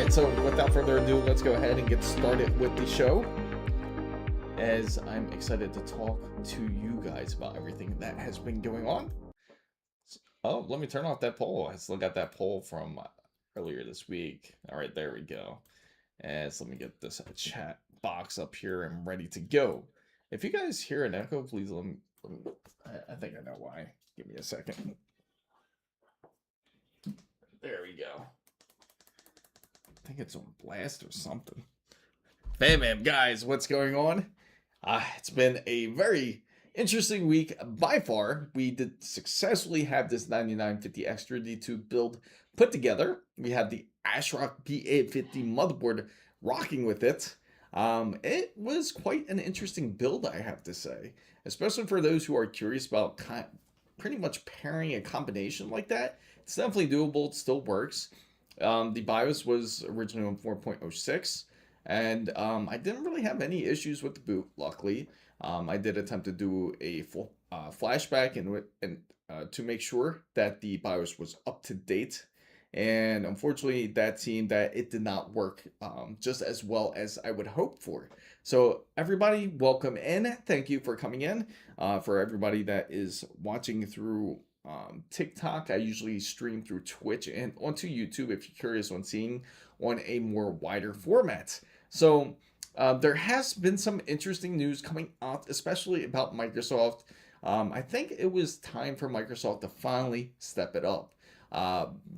right, so without further ado, let's go ahead and get started with the show, as I'm excited to talk to you guys about everything that has been going on. Oh, let me turn off that poll. I still got that poll from earlier this week. All right, there we go. And so let me get this chat box up here and ready to go. If you guys hear an echo, please let me I think I know why. Give me a second. There we go. I think it's on blast or something. Bam, guys, what's going on? It's been a very interesting week by far. We did successfully have this 9950X 3D2 build put together. We had the ASRock B850 motherboard rocking with it. It was quite an interesting build, I have to say, especially for those who are curious about pretty much pairing a combination like that. It's definitely doable. It still works. The BIOS was originally on 4.06, and I didn't really have any issues with the boot, luckily. I did attempt to do a full flashback and to make sure that the BIOS was up to date. And unfortunately, that seemed that it did not work just as well as I would hope for. So everybody, welcome in. Thank you for coming in. For everybody that is watching through TikTok, I usually stream through Twitch and onto YouTube if you're curious on seeing on a more wider format. So there has been some interesting news coming out, especially about Microsoft. I think it was time for Microsoft to finally step it up.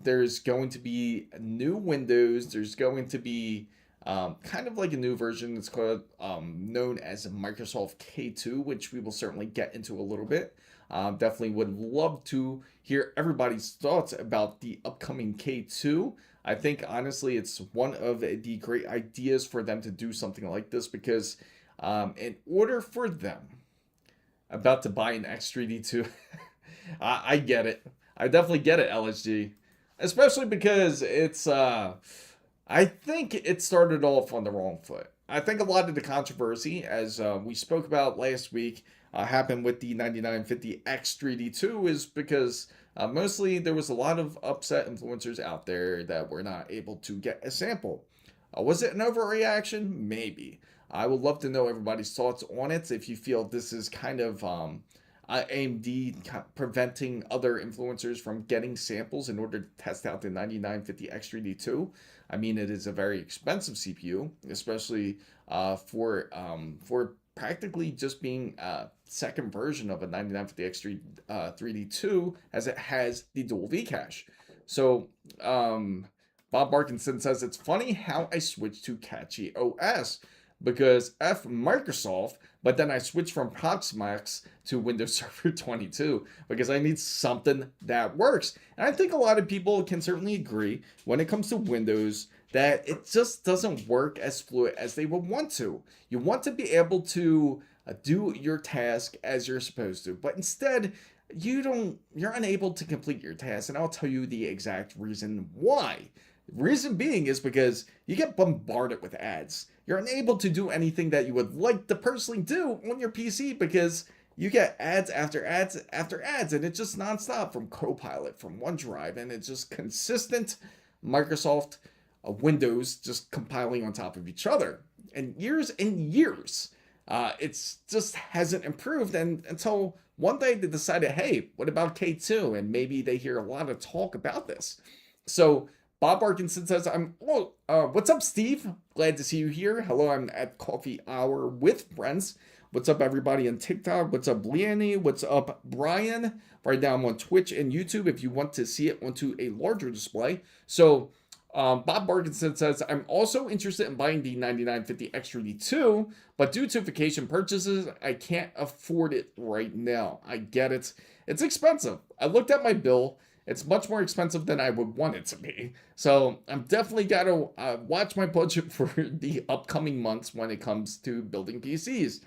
There's going to be new Windows. There's going to be kind of like a new version that's called known as Microsoft K2, which we will certainly get into a little bit. Definitely would love to hear everybody's thoughts about the upcoming K2. I think honestly it's one of the great ideas for them to do something like this, because in order for them about to buy an X3D2, I get it. I definitely get it, LSG. Especially because it's, I think it started off on the wrong foot. I think a lot of the controversy, as we spoke about last week, happened with the 9950X 3D2 is because mostly there was a lot of upset influencers out there that were not able to get a sample. Was it an overreaction? Maybe. I would love to know everybody's thoughts on it. If you feel this is kind of AMD preventing other influencers from getting samples in order to test out the 9950X 3D2. I mean, it is a very expensive CPU, especially for practically just being a second version of a 9950X 3D2, as it has the dual V cache. So Bob Barkinson says, it's funny how I switched to Catchy OS because F Microsoft, but then I switched from Proxmox to Windows Server 22 because I need something that works. And I think a lot of people can certainly agree when it comes to Windows that it just doesn't work as fluid as they would want to. You want to be able to do your task as you're supposed to, but instead you're unable to complete your task. And I'll tell you the exact reason why. Reason being is because you get bombarded with ads. You're unable to do anything that you would like to personally do on your PC because you get ads after ads after ads, and it's just nonstop from Copilot, from OneDrive, and it's just consistent Microsoft Windows just compiling on top of each other. And years, it's just hasn't improved, and until one day they decided, hey, what about K2? And maybe they hear a lot of talk about this. So Bob Arkinson says, what's up, Steve? Glad to see you here. Hello, I'm at Coffee Hour with Friends. What's up, everybody on TikTok? What's up, Leanne? What's up, Brian? Right now I'm on Twitch and YouTube if you want to see it onto a larger display. So Bob Barkinson says, I'm also interested in buying the 9950X 3D2, but due to vacation purchases, I can't afford it right now. I get it. It's expensive. I looked at my bill. It's much more expensive than I would want it to be. So I'm definitely got to watch my budget for the upcoming months when it comes to building PCs.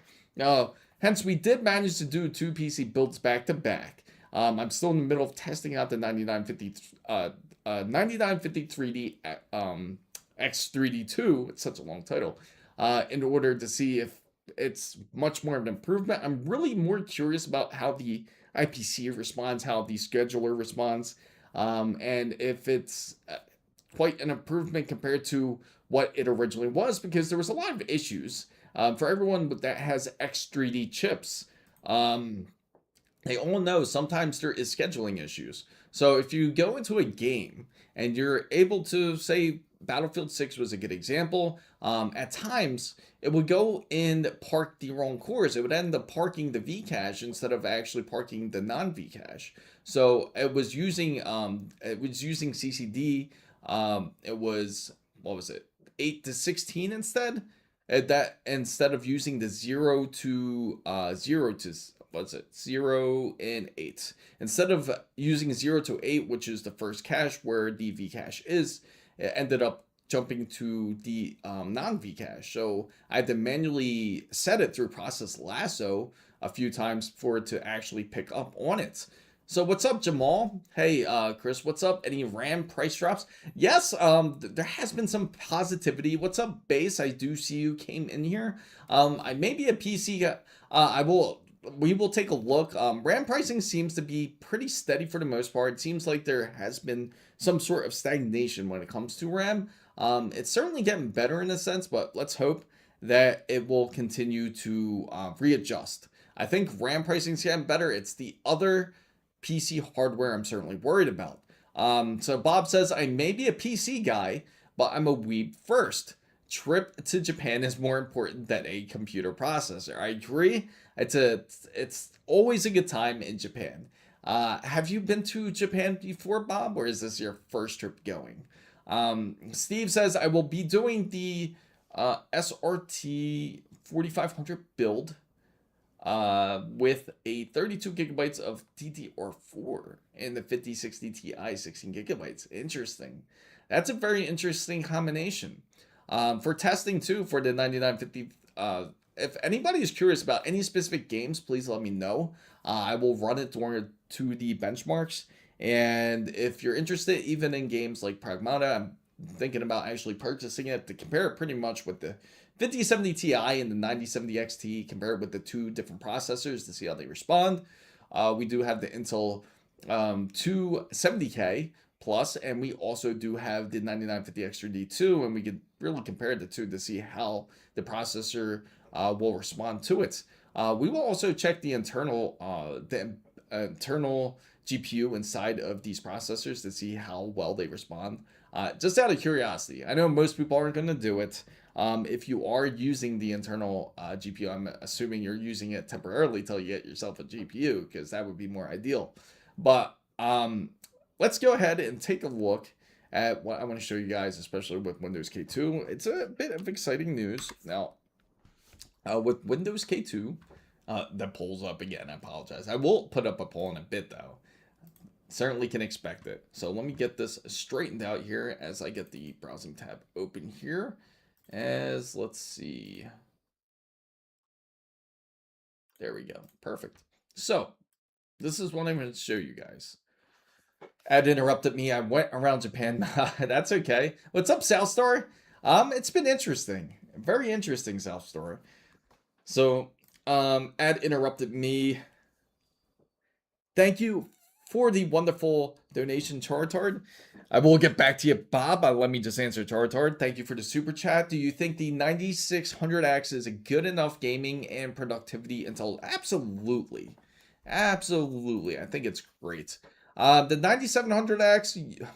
Hence, we did manage to do 2 PC builds back to back. I'm still in the middle of testing out the 9950 3D X3D2. It's such a long title. In order to see if it's much more of an improvement. I'm really more curious about how the IPC responds, how the scheduler responds, and if it's quite an improvement compared to what it originally was, because there was a lot of issues. For everyone that has X3D chips, they all know sometimes there is scheduling issues. So if you go into a game and you're able to, say, Battlefield 6 was a good example, at times it would go and park the wrong cores. It would end up parking the V cache instead of actually parking the non-V cache. So it was using CCD. It was, what was it, 8 to 16 instead. That instead of using the 0 to 0 and 8, instead of using 0 to 8, which is the first cache where the V cache is, it ended up jumping to the non-V cache. So I had to manually set it through process lasso a few times for it to actually pick up on it. So what's up, Jamal? Hey, Chris, what's up? Any RAM price drops? Yes, there has been some positivity. What's up, Base? I do see you came in here. I may be a PC. We will take a look. RAM pricing seems to be pretty steady for the most part. It seems like there has been some sort of stagnation when it comes to RAM. It's certainly getting better in a sense, but let's hope that it will continue to readjust. I think RAM pricing is getting better. It's the other PC hardware I'm certainly worried about. So Bob says, I may be a PC guy, but I'm a weeb first. Trip to Japan is more important than a computer processor. I agree. It's always a good time in Japan. Have you been to Japan before, Bob, or is this your first trip going? Steve says, I will be doing the SRT 4500 build with a 32 gigabytes of DDR4 and the 5060 Ti 16 gigabytes. Interesting. That's a very interesting combination. For testing too, for the 9950, if anybody is curious about any specific games, please let me know. I will run it to the benchmarks. And if you're interested even in games like Pragmata, I'm thinking about actually purchasing it to compare it pretty much with the 5070 Ti and the 9070 XT, compare it with the two different processors to see how they respond. We do have the Intel 270K Plus, and we also do have the 9950 X3D2, and we could really compare the two to see how the processor will respond to it. We will also check the internal GPU inside of these processors to see how well they respond. Just out of curiosity, I know most people aren't going to do it. If you are using the internal GPU, I'm assuming you're using it temporarily till you get yourself a GPU, because that would be more ideal. But let's go ahead and take a look at what I want to show you guys, especially with Windows K2. It's a bit of exciting news. Now, with Windows K2, that pulls up again. I apologize. I will put up a poll in a bit, though. Certainly can expect it. So let me get this straightened out here as I get the browsing tab open here. Let's see. There we go. Perfect. So this is what I'm going to show you guys. Ed interrupted me. I went around Japan. That's okay. What's up, South Star? It's been interesting. Very interesting, South Star. So, Ed interrupted me. Thank you for the wonderful donation, Chartard. I will get back to you, Bob. Let me just answer Chartard. Thank you for the super chat. Do you think the 9600X is a good enough gaming and productivity until? Absolutely. Absolutely. I think it's great. The 9700X,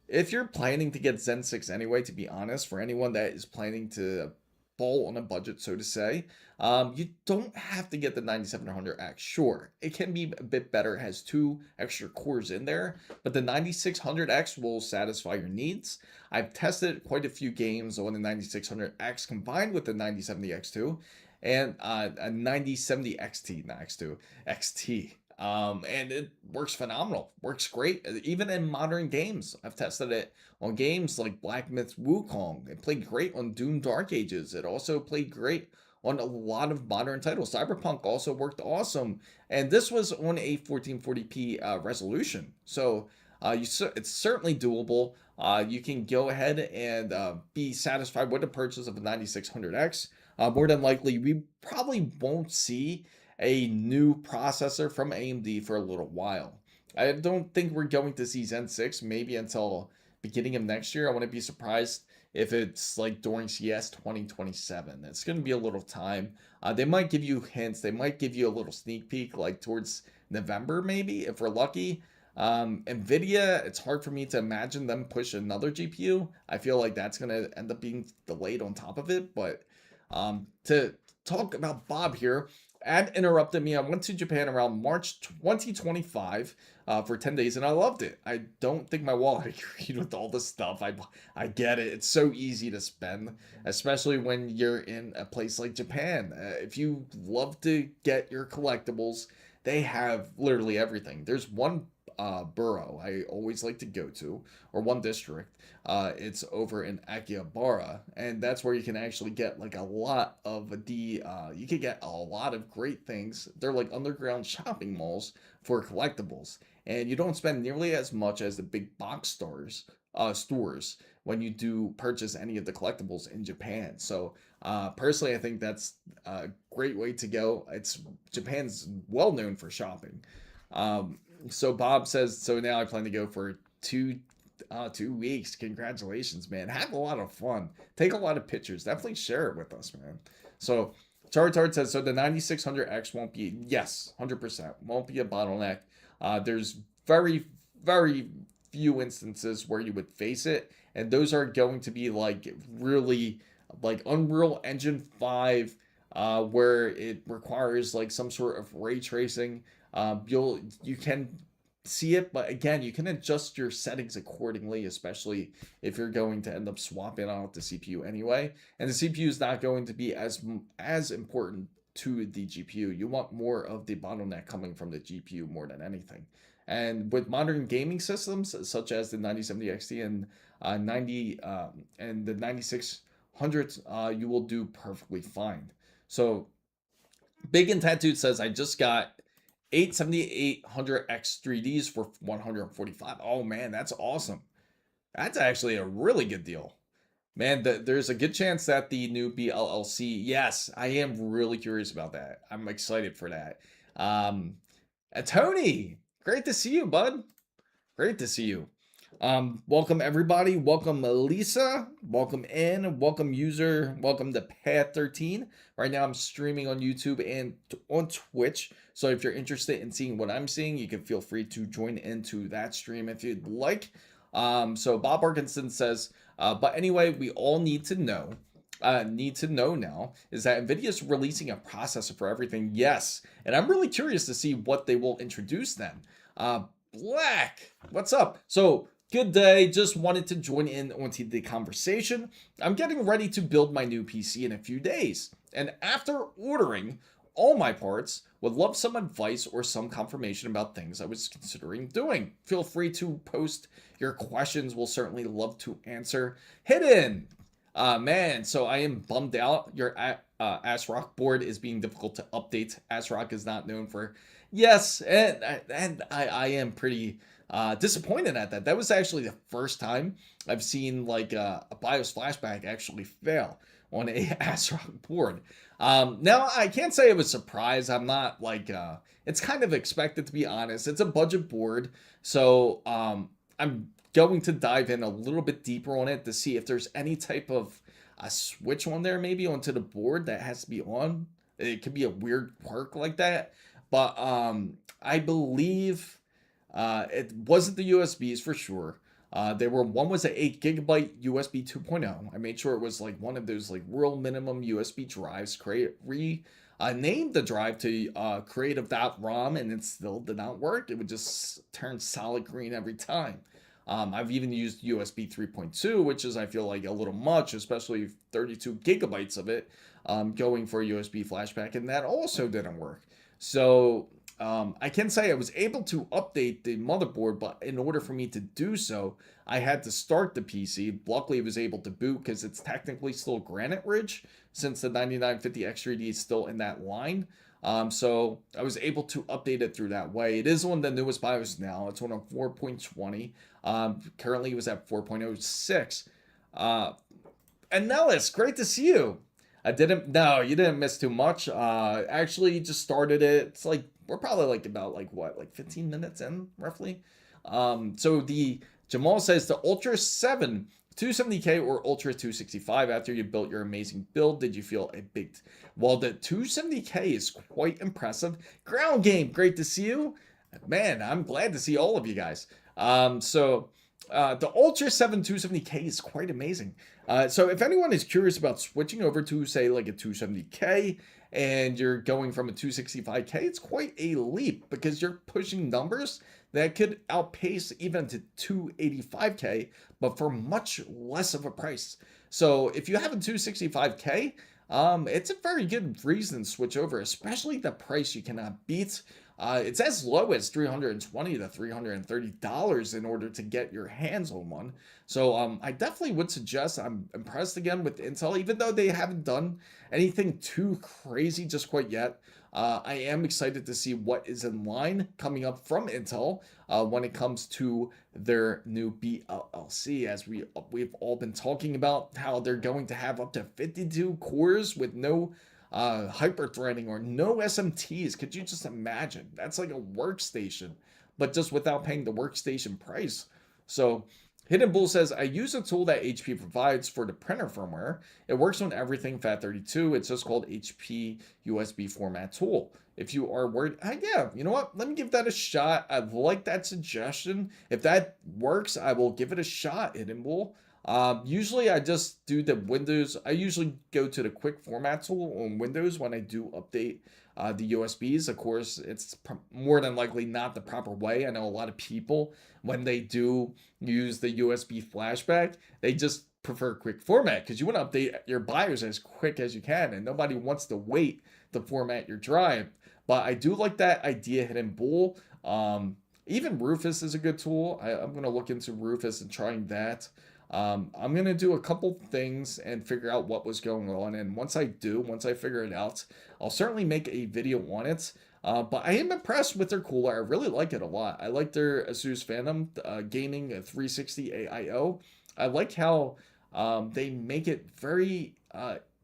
if you're planning to get Zen 6 anyway, to be honest, for anyone that is planning to ball on a budget, so to say, you don't have to get the 9700X. Sure, it can be a bit better. It has 2 extra cores in there, but the 9600X will satisfy your needs. I've tested quite a few games on the 9600X combined with the 9070X2 and a 9070 XT, not X2, XT. And it works phenomenal, works great, even in modern games. I've tested it on games like Black Myth Wukong. It played great on Doom Dark Ages. It also played great on a lot of modern titles. Cyberpunk also worked awesome, and this was on a 1440p resolution, so it's certainly doable. You can go ahead and be satisfied with the purchase of a 9600X. More than likely, we probably won't see a new processor from AMD for a little while. I don't think we're going to see Zen 6 maybe until beginning of next year. I wouldn't be surprised if it's like during CS 2027. It's going to be a little time. They might give you hints. They might give you a little sneak peek like towards November, maybe, if we're lucky. NVIDIA, it's hard for me to imagine them push another GPU. I feel like that's going to end up being delayed on top of it. But to talk about Bob here, Ad interrupted me. I went to Japan around March 2025 for 10 days, and I loved it. I don't think my wallet agreed with all this stuff. I get it. It's so easy to spend, especially when you're in a place like Japan. If you love to get your collectibles, they have literally everything. There's one borough I always like to go to, or one district. It's over in Akihabara, and that's where you can actually get like a lot of the you can get a lot of great things. They're like underground shopping malls for collectibles, and you don't spend nearly as much as the big box stores when you do purchase any of the collectibles in Japan. So personally, I think that's a great way to go. Japan's well known for shopping. So Bob says, so now I plan to go for 2 weeks. Congratulations, man. Have a lot of fun. Take a lot of pictures. Definitely share it with us, man. So Charizard says, so the 9600X won't be, yes, 100%, won't be a bottleneck. There's very, very few instances where you would face it, and those are going to be like really like Unreal Engine 5, where it requires like some sort of ray tracing. You can see it, but again, you can adjust your settings accordingly, especially if you're going to end up swapping out the CPU anyway. And the CPU is not going to be as important to the GPU. You want more of the bottleneck coming from the GPU more than anything. And with modern gaming systems such as the 9070 XT and and the 9600, you will do perfectly fine. So Big and Tattooed says, I just got 87800X 3Ds for 145. Oh man, that's awesome. That's actually a really good deal. Man, there's a good chance that the new BLLC, yes, I am really curious about that. I'm excited for that. Tony, great to see you, bud. Great to see you. Welcome everybody. Welcome Lisa. Welcome in. Welcome user. Welcome to Path 13. Right now I'm streaming on YouTube and on Twitch. So if you're interested in seeing what I'm seeing, you can feel free to join into that stream if you'd like. So Bob Parkinson says, but anyway, we all need to know now is that NVIDIA is releasing a processor for everything. Yes. And I'm really curious to see what they will introduce then. Black, what's up? So good day. Just wanted to join in onto the conversation. I'm getting ready to build my new PC in a few days. And after ordering all my parts, would love some advice or some confirmation about things I was considering doing. Feel free to post your questions. We'll certainly love to answer. Hidden. Man, so I am bummed out. Your ASRock board is being difficult to update. ASRock is not known for... Yes, and I am pretty disappointed at that. That was actually the first time I've seen like a BIOS flashback actually fail on a ASRock board. Now I can't say I was surprised. I'm not like it's kind of expected, to be honest. It's a budget board, so I'm going to dive in a little bit deeper on it to see if there's any type of a switch on there, maybe onto the board that has to be on. It could be a weird quirk like that. But I believe it wasn't the USBs for sure. One was an 8GB USB 2.0. I made sure it was like one of those like real minimum USB drives. Named the drive to creative.rom, and it still did not work. It would just turn solid green every time. I've even used USB 3.2, which is, I feel like, a little much, especially 32 gigabytes of it going for a USB flashback, and that also didn't work. So I can say I was able to update the motherboard, but in order for me to do so, I had to start the PC. Luckily, it was able to boot because it's technically still Granite Ridge, since the 9950X3D is still in that line. So I was able to update it through that way. It is on the newest BIOS now. It's on a 4.20. Currently, it was at 4.06. And Nellis, great to see you. You didn't miss too much. Actually just started it. It's like, we're probably like about like 15 minutes in roughly. So the Jamal says the Ultra 7 270K or Ultra 265 after you built your amazing build, did you feel a big... Well, the 270K is quite impressive. Ground Game, great to see you. Man, I'm glad to see all of you guys. The Ultra 7 270K is quite amazing. So if anyone is curious about switching over to, say, like a 270K and you're going from a 265K, it's quite a leap because you're pushing numbers that could outpace even to 285K, but for much less of a price. So if you have a 265K, it's a very good reason to switch over, especially the price you cannot beat. It's as low as $320 to $330 in order to get your hands on one. So I definitely would suggest. I'm impressed again with Intel, even though they haven't done anything too crazy just quite yet. I am excited to see what is in line coming up from Intel when it comes to their new BLLC, as we've all been talking about how they're going to have up to 52 cores with no hyper-threading or no SMTs. Could you just imagine? That's like a workstation, but just without paying the workstation price. So Hidden Bull says, I use a tool that HP provides for the printer firmware. It works on everything FAT32. It's just called HP USB format tool. If you are worried, yeah, you know what? Let me give that a shot. I like that suggestion. If that works, I will give it a shot, Hidden Bull. Usually I just do the Windows. I usually go to the quick format tool on Windows when I do update the USBs. Of course, it's more than likely not the proper way. I know a lot of people, when they do use the USB flashback, they just prefer quick format because you want to update your BIOS as quick as you can, and nobody wants to wait to format your drive. But I do like that idea, Hidden Bull. Even Rufus is a good tool. I'm going to look into Rufus and trying that. I'm going to do a couple things and figure out what was going on. And once I figure it out, I'll certainly make a video on it. But I am impressed with their cooler. I really like it a lot. I like their ASUS Phantom Gaming 360 AIO. I like how they make it very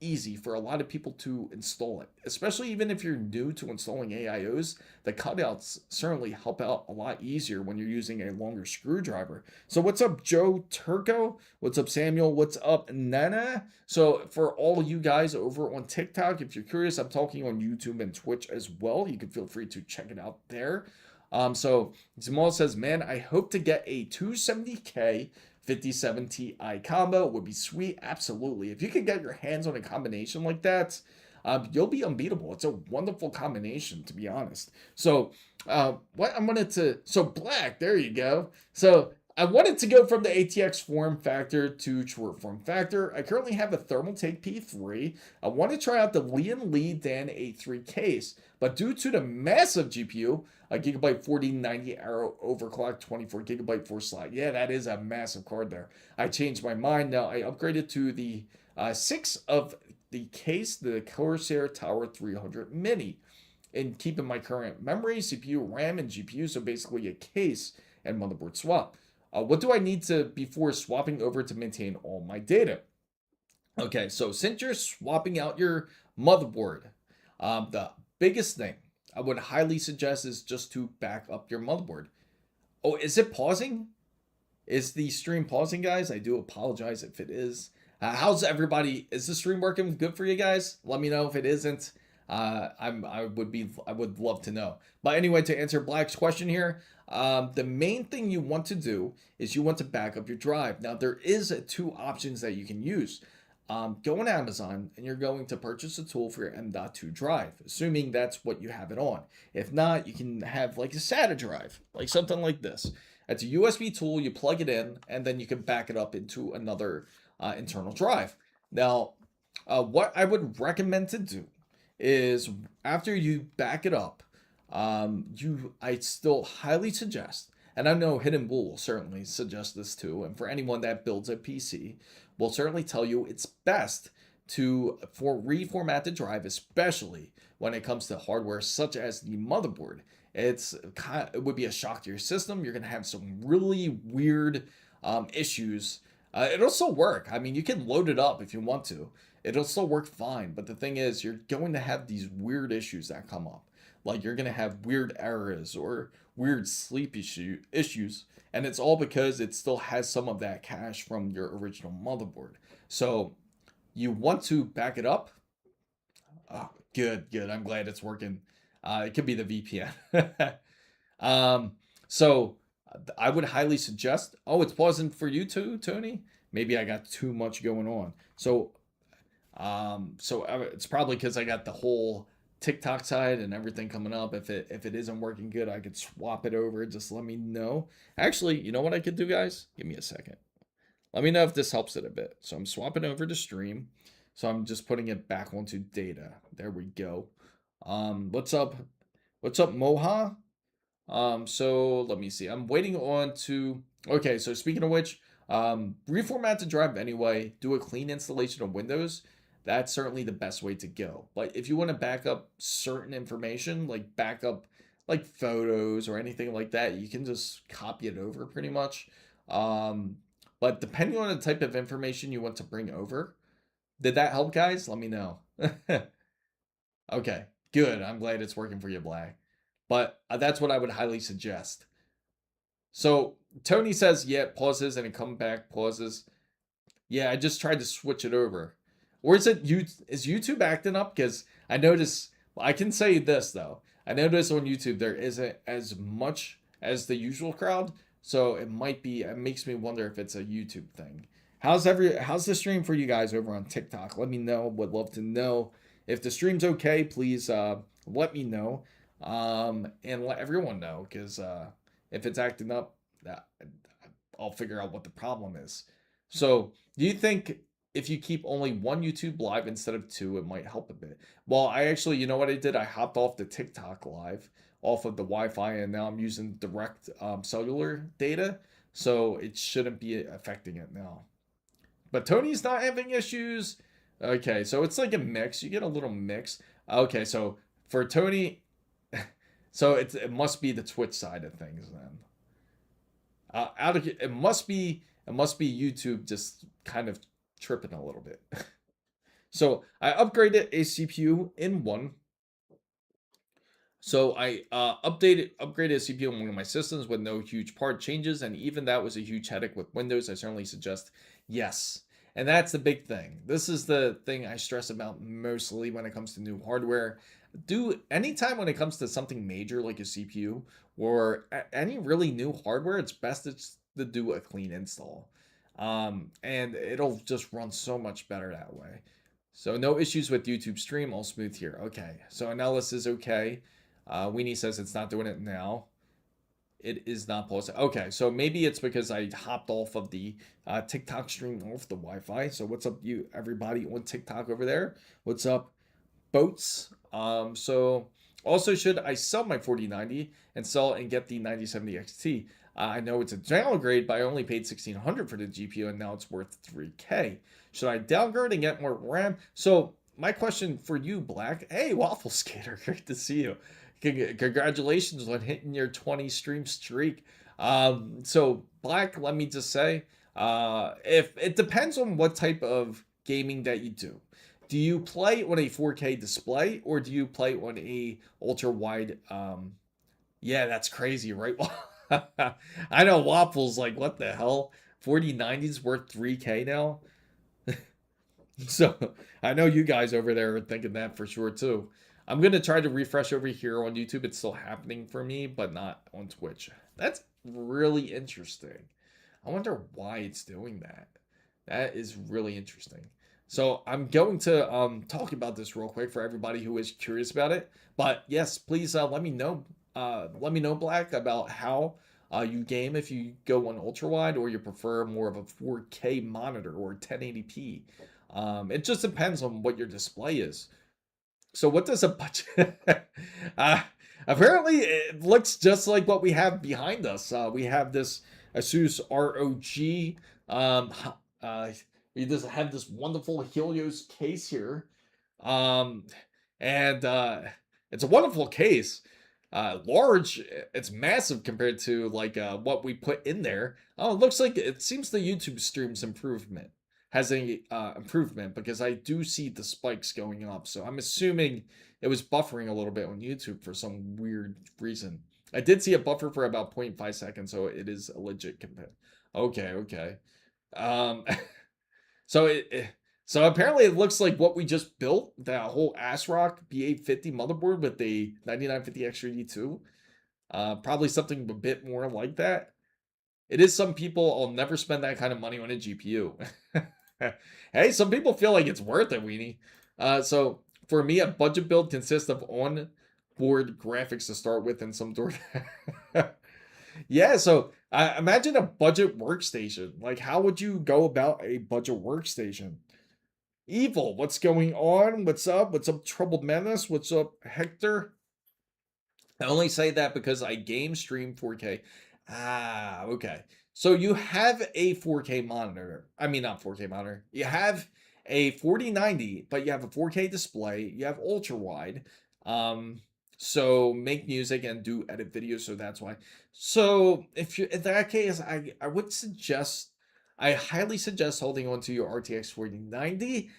easy for a lot of people to install it, especially even if you're new to installing AIOs. The cutouts certainly help out a lot easier when you're using a longer screwdriver. So what's up, Joe Turco? What's up, Samuel? What's up, Nana? So for all you guys over on TikTok, if you're curious, I'm talking on YouTube and Twitch as well. You can feel free to check it out there. So Jamal says, man, I hope to get a 270K 57 Ti combo. Would be sweet. Absolutely. If you could get your hands on a combination like that, you'll be unbeatable. It's a wonderful combination, to be honest. So Black, there you go. So I wanted to go from the ATX form factor to short form factor. I currently have a Thermaltake P3. I want to try out the Lee Dan A3 case, but due to the massive GPU, a Gigabyte 4090 Arrow overclock 24 gigabyte 4 slot. Yeah, that is a massive card there. I changed my mind. Now I upgraded to the 6 of the case, the Corsair Tower 300 Mini, and keeping my current memory, CPU, RAM, and GPU. So basically a case and motherboard swap. What do I need to before swapping over to maintain all my data? Okay, so since you're swapping out your motherboard, the biggest thing I would highly suggest is just to back up your motherboard. Oh, is it pausing? Is the stream pausing, guys? I do apologize if it is. How's everybody? Is the stream working good for you guys? Let me know if it isn't. I would love to know. But anyway, to answer Black's question here, the main thing you want to do is you want to back up your drive. Now there is 2 options that you can use. Go on Amazon and you're going to purchase a tool for your M.2 drive, assuming that's what you have it on. If not, you can have like a SATA drive, like something like this. It's a USB tool, you plug it in, and then you can back it up into another internal drive. Now, what I would recommend to do is after you back it up, I still highly suggest, and I know Hidden Bull will certainly suggest this too, and for anyone that builds a PC, will certainly tell you it's best to reformat the drive, especially when it comes to hardware such as the motherboard. It would be a shock to your system. You're going to have some really weird issues. It'll still work. I mean, you can load it up if you want to. It'll still work fine. But the thing is, you're going to have these weird issues that come up. Like you're going to have weird errors or weird sleep issues. And it's all because it still has some of that cache from your original motherboard. So you want to back it up. Oh, good. I'm glad it's working. It could be the VPN. um, so I would highly suggest. Oh, it's pausing for you too, Tony. Maybe I got too much going on. So it's probably because I got the whole TikTok side and everything coming up. If it isn't working good, I could swap it over. Just let me know. Actually, you know what I could do, guys? Give me a second. Let me know if this helps it a bit. So I'm swapping over to stream. So I'm just putting it back onto data. There we go. What's up? What's up, Moha? So let me see. I'm waiting on to. Okay, so speaking of which, reformat the drive anyway. Do a clean installation of Windows. That's certainly the best way to go. But if you want to back up certain information, like backup like photos or anything like that, you can just copy it over pretty much. But depending on the type of information you want to bring over, did that help, guys? Let me know. Okay, good. I'm glad it's working for you, Black. But that's what I would highly suggest. So Tony says, yeah, pauses and it comes back, pauses. Yeah, I just tried to switch it over. Or is YouTube acting up? Because I notice, well, I can say this though. I notice on YouTube there isn't as much as the usual crowd. So it makes me wonder if it's a YouTube thing. How's the stream for you guys over on TikTok? Let me know. Would love to know. If the stream's okay, please let me know. And let everyone know, because if it's acting up, I'll figure out what the problem is. So, do you think if you keep only one YouTube live instead of two, it might help a bit? Well, I actually, you know what I did? I hopped off the TikTok live, off of the Wi-Fi, and now I'm using direct cellular data, so it shouldn't be affecting it now. But Tony's not having issues. Okay, so it's like a mix. You get a little mix. Okay, so for Tony, so it must be the Twitch side of things then. It must be YouTube just kind of tripping a little bit. So I upgraded a CPU in one. So I upgraded a CPU on one of my systems with no huge part changes, and even that was a huge headache with Windows. I certainly suggest yes. And that's the big thing. This is the thing I stress about mostly when it comes to new hardware. Anytime when it comes to something major like a CPU or any really new hardware, it's best to do a clean install. And it'll just run so much better that way. So no issues with YouTube stream, all smooth here. Okay, so analysis is okay. Weenie says it's not doing it now. It is not pausing. Okay, so maybe it's because I hopped off of the TikTok stream off the Wi-Fi. So what's up, you everybody on TikTok over there? What's up, boats? So also, should I sell my 4090 and sell and get the 9070 XT? I know it's a downgrade, but I only paid $1,600 for the GPU, and now it's worth $3K. Should I downgrade and get more RAM? So my question for you, Black. Hey, Waffle Skater, great to see you. Congratulations on hitting your 20 stream streak. So Black, let me just say, if it depends on what type of gaming that you do. Do you play on a 4K display or do you play on a ultra wide? Yeah, that's crazy, right? I know Waffle's like, what the hell? 4090's worth 3K now. So I know you guys over there are thinking that for sure too. I'm going to try to refresh over here on YouTube. It's still happening for me, but not on Twitch. That's really interesting. I wonder why it's doing that. That is really interesting. So I'm going to talk about this real quick for everybody who is curious about it. But yes, please let me know. Let me know, Black, about how you game if you go on ultra wide or you prefer more of a 4K monitor or 1080p. It just depends on what your display is. So what does a budget? Apparently, it looks just like what we have behind us. We have this ASUS ROG. We just have this wonderful Helios case here, and it's a wonderful case. Large, it's massive compared to like what we put in there. Oh, it looks like it seems the YouTube stream's improvement has a improvement because I do see the spikes going up. So I'm assuming it was buffering a little bit on YouTube for some weird reason. I did see a buffer for about 0.5 seconds, so it is a legit compare. Okay, okay. Um, so so apparently it looks like what we just built, that whole ASRock B850 motherboard with the 9950X3D2. Probably something a bit more like that. It is some people, I'll never spend that kind of money on a GPU. Hey, some people feel like it's worth it, weenie. So for me, a budget build consists of on-board graphics to start with and some door. Yeah, so imagine a budget workstation. Like, how would you go about a budget workstation? Evil, what's going on? What's up? What's up, Troubled Menace? What's up, Hector? I only say that because I game stream 4K. Ah, okay. So you have a 4K monitor. I mean, not 4K monitor. You have a 4090, but you have a 4K display. You have ultra wide. So make music and do edit videos. So that's why. So if you're in that case, I would suggest, I highly suggest holding on to your RTX 4090.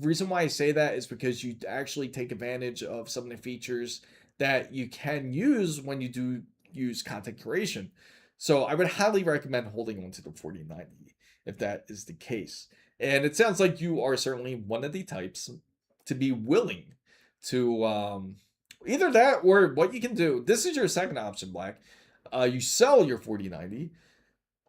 Reason why I say that is because you actually take advantage of some of the features that you can use when you do use content creation. So I would highly recommend holding on to the 4090 if that is the case. And it sounds like you are certainly one of the types to be willing to either that, or what you can do. This is your second option, Black. You sell your 4090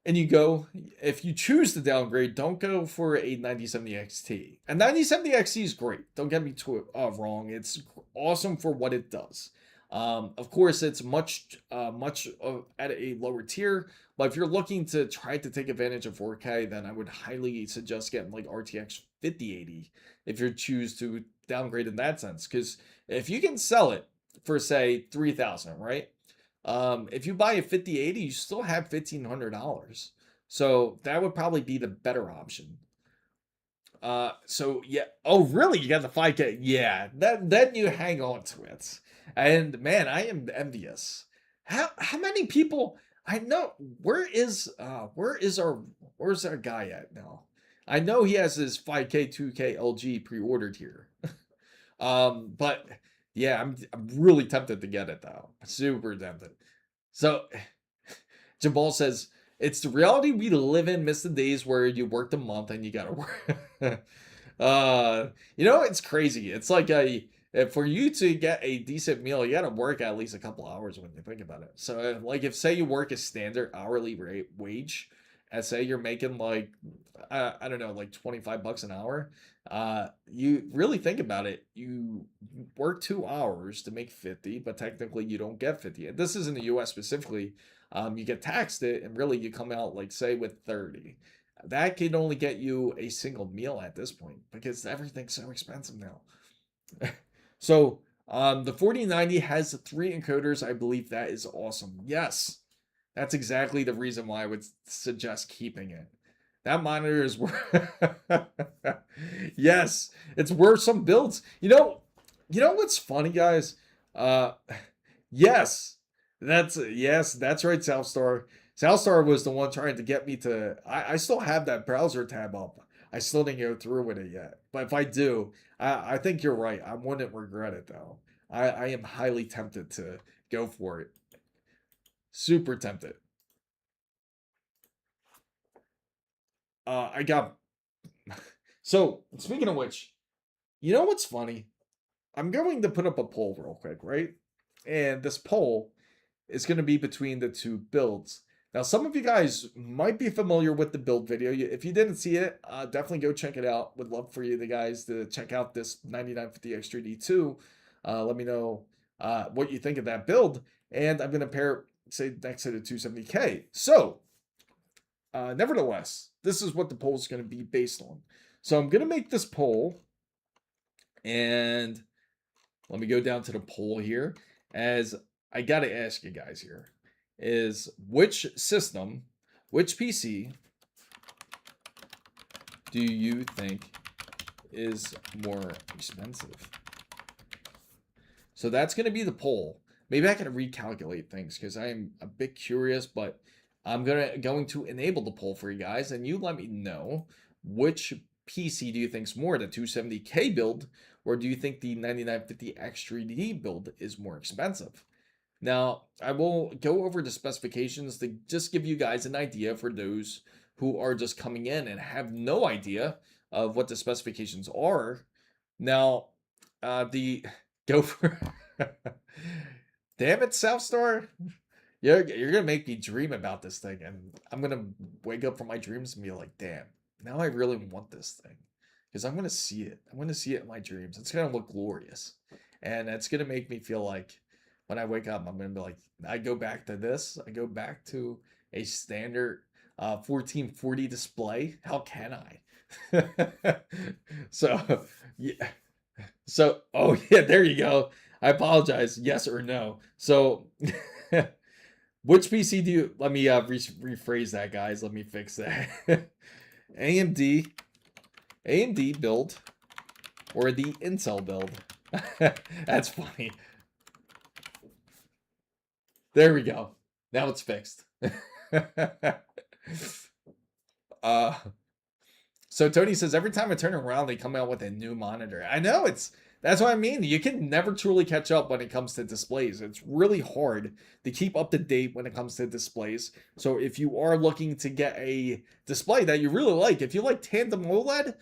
and you go, if you choose to downgrade, don't go for a 9070 XT. A 9070 XT is great. Don't get me wrong. It's awesome for what it does. Of course, it's much at a lower tier, but if you're looking to try to take advantage of 4K, then I would highly suggest getting like RTX 5080 if you choose to downgrade in that sense. Because if you can sell it for, say, 3,000, right? If you buy a 5080, you still have $1,500. So that would probably be the better option. So yeah. Oh, really? You got the 5K? Yeah. Then you hang on to it. And man, I am envious. How many people I know? Where's our guy at now? I know he has his 5K 2K LG pre-ordered here. But yeah, I'm really tempted to get it though. Super tempted. So Jabal says, it's the reality we live in. Miss the days where you worked a month and you gotta work. It's crazy. It's like for you to get a decent meal, you gotta work at least a couple hours when you think about it. So like if say you work a standard hourly rate wage, and say you're making like I don't know, like 25 bucks an hour, you really think about it, you work 2 hours to make 50, but technically you don't get 50. And this is in the US specifically. You get taxed it, and really you come out like say with 30. That can only get you a single meal at this point because everything's so expensive now. So the 4090 has 3 encoders. I believe that is awesome. Yes, that's exactly the reason why I would suggest keeping it. That monitor is worth. Yes, it's worth some builds. You know what's funny, guys? Uh, yes, that's right, Southstar. Southstar was the one trying to get me to. I still have that browser tab up. I still didn't go through with it yet. But if I do, I think you're right. I wouldn't regret it though. I am highly tempted to go for it. Super tempted. I got. So speaking of which, you know what's funny? I'm going to put up a poll real quick, right? And this poll is going to be between the two builds. Now, some of you guys might be familiar with the build video. If you didn't see it, definitely go check it out. Would love for you guys to check out this 9950X3D2. Let me know what you think of that build. And I'm going to pair it, say, next to the 270K. So, nevertheless, this is what the poll is going to be based on. So I'm going to make this poll. And let me go down to the poll here. As I got to ask you guys here. Is which system, which PC do you think is more expensive? So that's going to be the poll. Maybe I can recalculate things because I am a bit curious, but I'm going to enable the poll for you guys, and you let me know which PC do you think is more, the 270K build, or do you think the 9950X3D build is more expensive? Now, I will go over the specifications to just give you guys an idea for those who are just coming in and have no idea of what the specifications are. Now, the go for damn it, Southstar. You're gonna make me dream about this thing, and I'm gonna wake up from my dreams and be like, damn, now I really want this thing. Because I'm gonna see it. I'm gonna see it in my dreams. It's gonna look glorious. And it's gonna make me feel like when I wake up, I'm gonna be like, I go back to this, I go back to a standard 1440 display. How can I? So yeah. So oh yeah, there you go. I apologize. Yes or no. So which PC do you, let me rephrase that, guys. Let me fix that. AMD, AMD build or the Intel build? That's funny. There we go. Now it's fixed. So Tony says every time I turn around, they come out with a new monitor. I know, that's what I mean. You can never truly catch up when it comes to displays. It's really hard to keep up to date when it comes to displays. So if you are looking to get a display that you really like, if you like tandem OLED,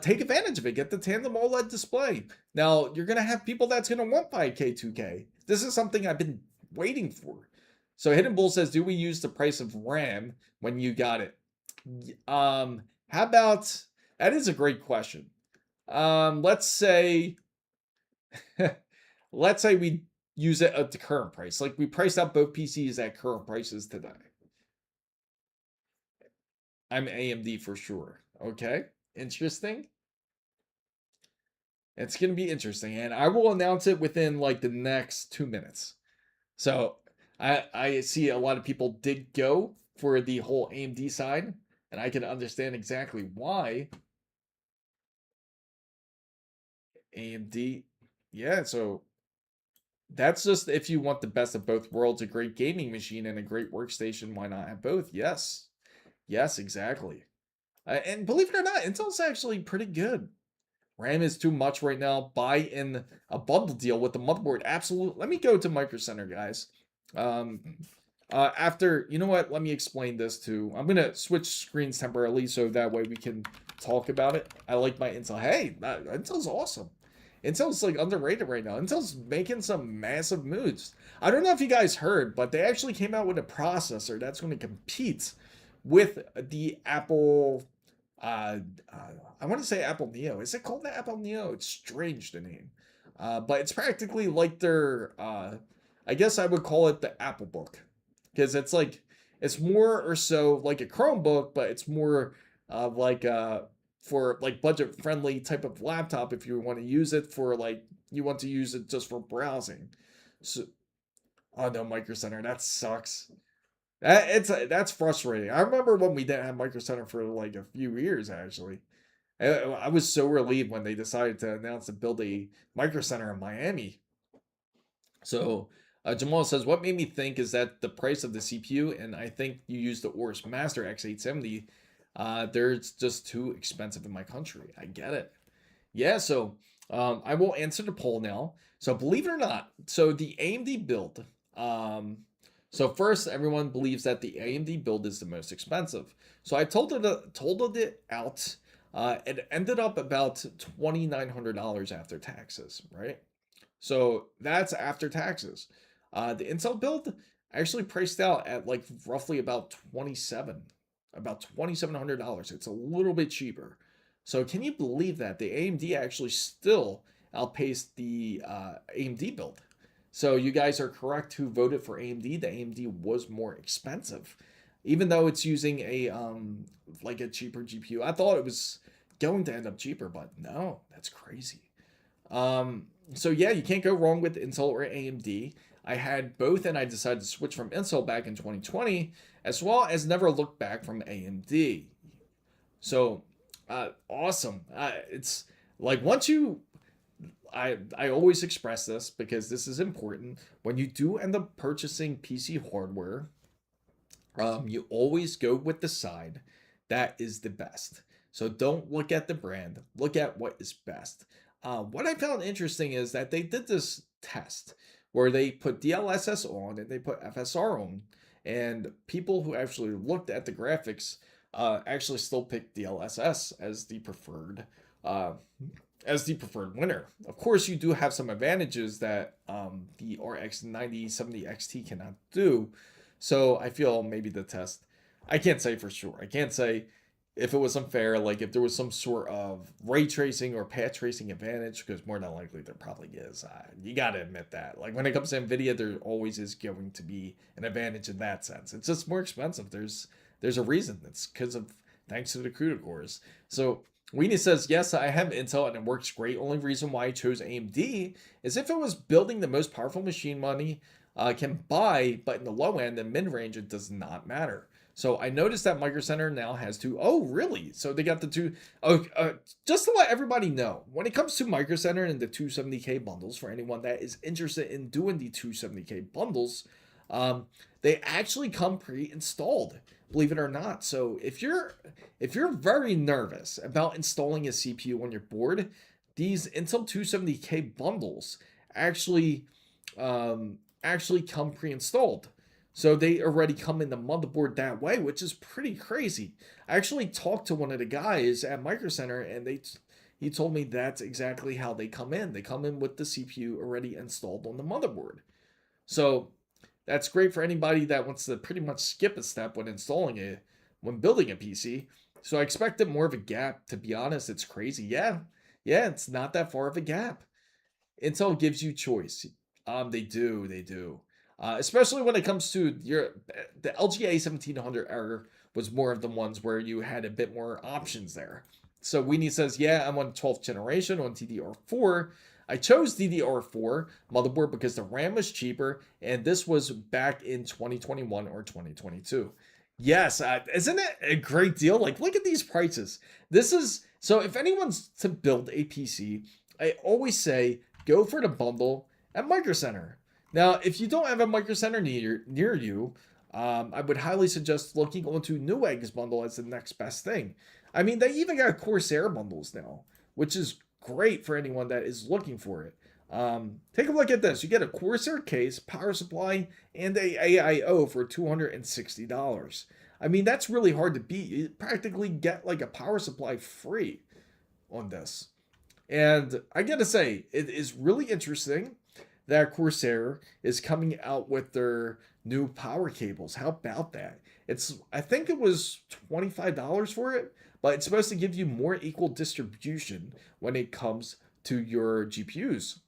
take advantage of it. Get the tandem OLED display. Now, you're going to have people that's going to want 5K, 2K. This is something I've been waiting for. So Hidden Bull says, do we use the price of RAM when you got it? How about, that is a great question. Let's say we use it at the current price. Like we priced out both PCs at current prices today. I'm AMD for sure. Okay, interesting. It's going to be interesting, and I will announce it within like the next 2 minutes. So I see a lot of people did go for the whole AMD side, and I can understand exactly why. AMD, yeah, so that's just if you want the best of both worlds, a great gaming machine and a great workstation, why not have both? Yes. Yes, exactly. And believe it or not, Intel's actually pretty good. RAM is too much right now. Buy in a bundle deal with the motherboard. Absolutely. Let me go to Micro Center, guys. After, you know what? Let me explain this too. I'm going to switch screens temporarily so that way we can talk about it. I like my Intel. Hey, Intel's awesome. Intel's like underrated right now. Intel's making some massive moves. I don't know if you guys heard, but they actually came out with a processor that's going to compete with the Apple. I want to say Apple Neo. Is it called the Apple Neo? It's strange the name, but it's practically like their. I guess I would call it the Apple Book, because it's like it's more or so like a Chromebook, but it's more like for like budget friendly type of laptop if you want to use it for like you want to use it just for browsing. So oh no, Micro Center, that sucks. That's frustrating. I remember when we didn't have Micro Center for like a few years actually. I was so relieved when they decided to announce to build a Micro Center in Miami. So Jamal says, what made me think is that the price of the CPU, and I think you used the Oris Master X870, they're just too expensive in my country. I get it. Yeah, so I will answer the poll now. So believe it or not, so the AMD build, so first everyone believes that the AMD build is the most expensive. So I told it out. It ended up about $2,900 after taxes, right? So that's after taxes. The Intel build actually priced out at like roughly about about $2,700. It's a little bit cheaper. So can you believe that the AMD actually still outpaced the AMD build? So you guys are correct who voted for AMD. The AMD was more expensive, even though it's using a like a cheaper GPU. I thought it was going to end up cheaper, but no, that's crazy. So yeah, you can't go wrong with Intel or AMD. I had both and I decided to switch from Intel back in 2020, as well as never look back from AMD. So awesome. It's like once you I always express this because this is important. When you do end up purchasing PC hardware, you always go with the side that is the best. So don't look at the brand, look at what is best. What I found interesting is that they did this test where they put DLSS on and they put FSR on. And people who actually looked at the graphics actually still picked DLSS uh, as the preferred winner. Of course, you do have some advantages that the RX 9070 XT cannot do. So I feel maybe the test, I can't say for sure. I can't say if it was unfair, like if there was some sort of ray tracing or path tracing advantage, because more than likely there probably is. You got to admit that. Like when it comes to NVIDIA, there always is going to be an advantage in that sense. It's just more expensive. There's a reason. It's because of thanks to the CUDA cores. So Weenie says, yes, I have Intel and it works great. Only reason why I chose AMD is if it was building the most powerful machine money can buy, but in the low end and mid range, it does not matter. So I noticed that Micro Center now has two. Oh, really? So they got the two. Oh, just to let everybody know, when it comes to Micro Center and the 270K bundles, for anyone that is interested in doing the 270K bundles, they actually come pre-installed, believe it or not. So if you're very nervous about installing a CPU on your board, these Intel 270K bundles actually come pre-installed. So they already come in the motherboard that way, which is pretty crazy. I actually talked to one of the guys at Micro Center, and he told me that's exactly how they come in. They come in with the CPU already installed on the motherboard. So that's great for anybody that wants to pretty much skip a step when building a PC. So I expected more of a gap. To be honest, it's crazy. Yeah, it's not that far of a gap. Intel gives you choice. They do. Especially when it comes to the LGA 1700 era was more of the ones where you had a bit more options there. So Weenie says, yeah, I'm on 12th generation on DDR4. I chose DDR4 motherboard because the RAM was cheaper, and this was back in 2021 or 2022. Yes, isn't it a great deal? Like, look at these prices. So if anyone's to build a PC, I always say go for the bundle at Micro Center. Now, if you don't have a Micro Center near you, I would highly suggest looking onto Newegg's bundle as the next best thing. I mean, they even got Corsair bundles now, which is great for anyone that is looking for it. Take a look at this. You get a Corsair case, power supply, and a AIO for $260. I mean, that's really hard to beat. You practically get like a power supply free on this. And I gotta say, it is really interesting that Corsair is coming out with their new power cables. How about that? I think it was $25 for it, but it's supposed to give you more equal distribution when it comes to your GPUs.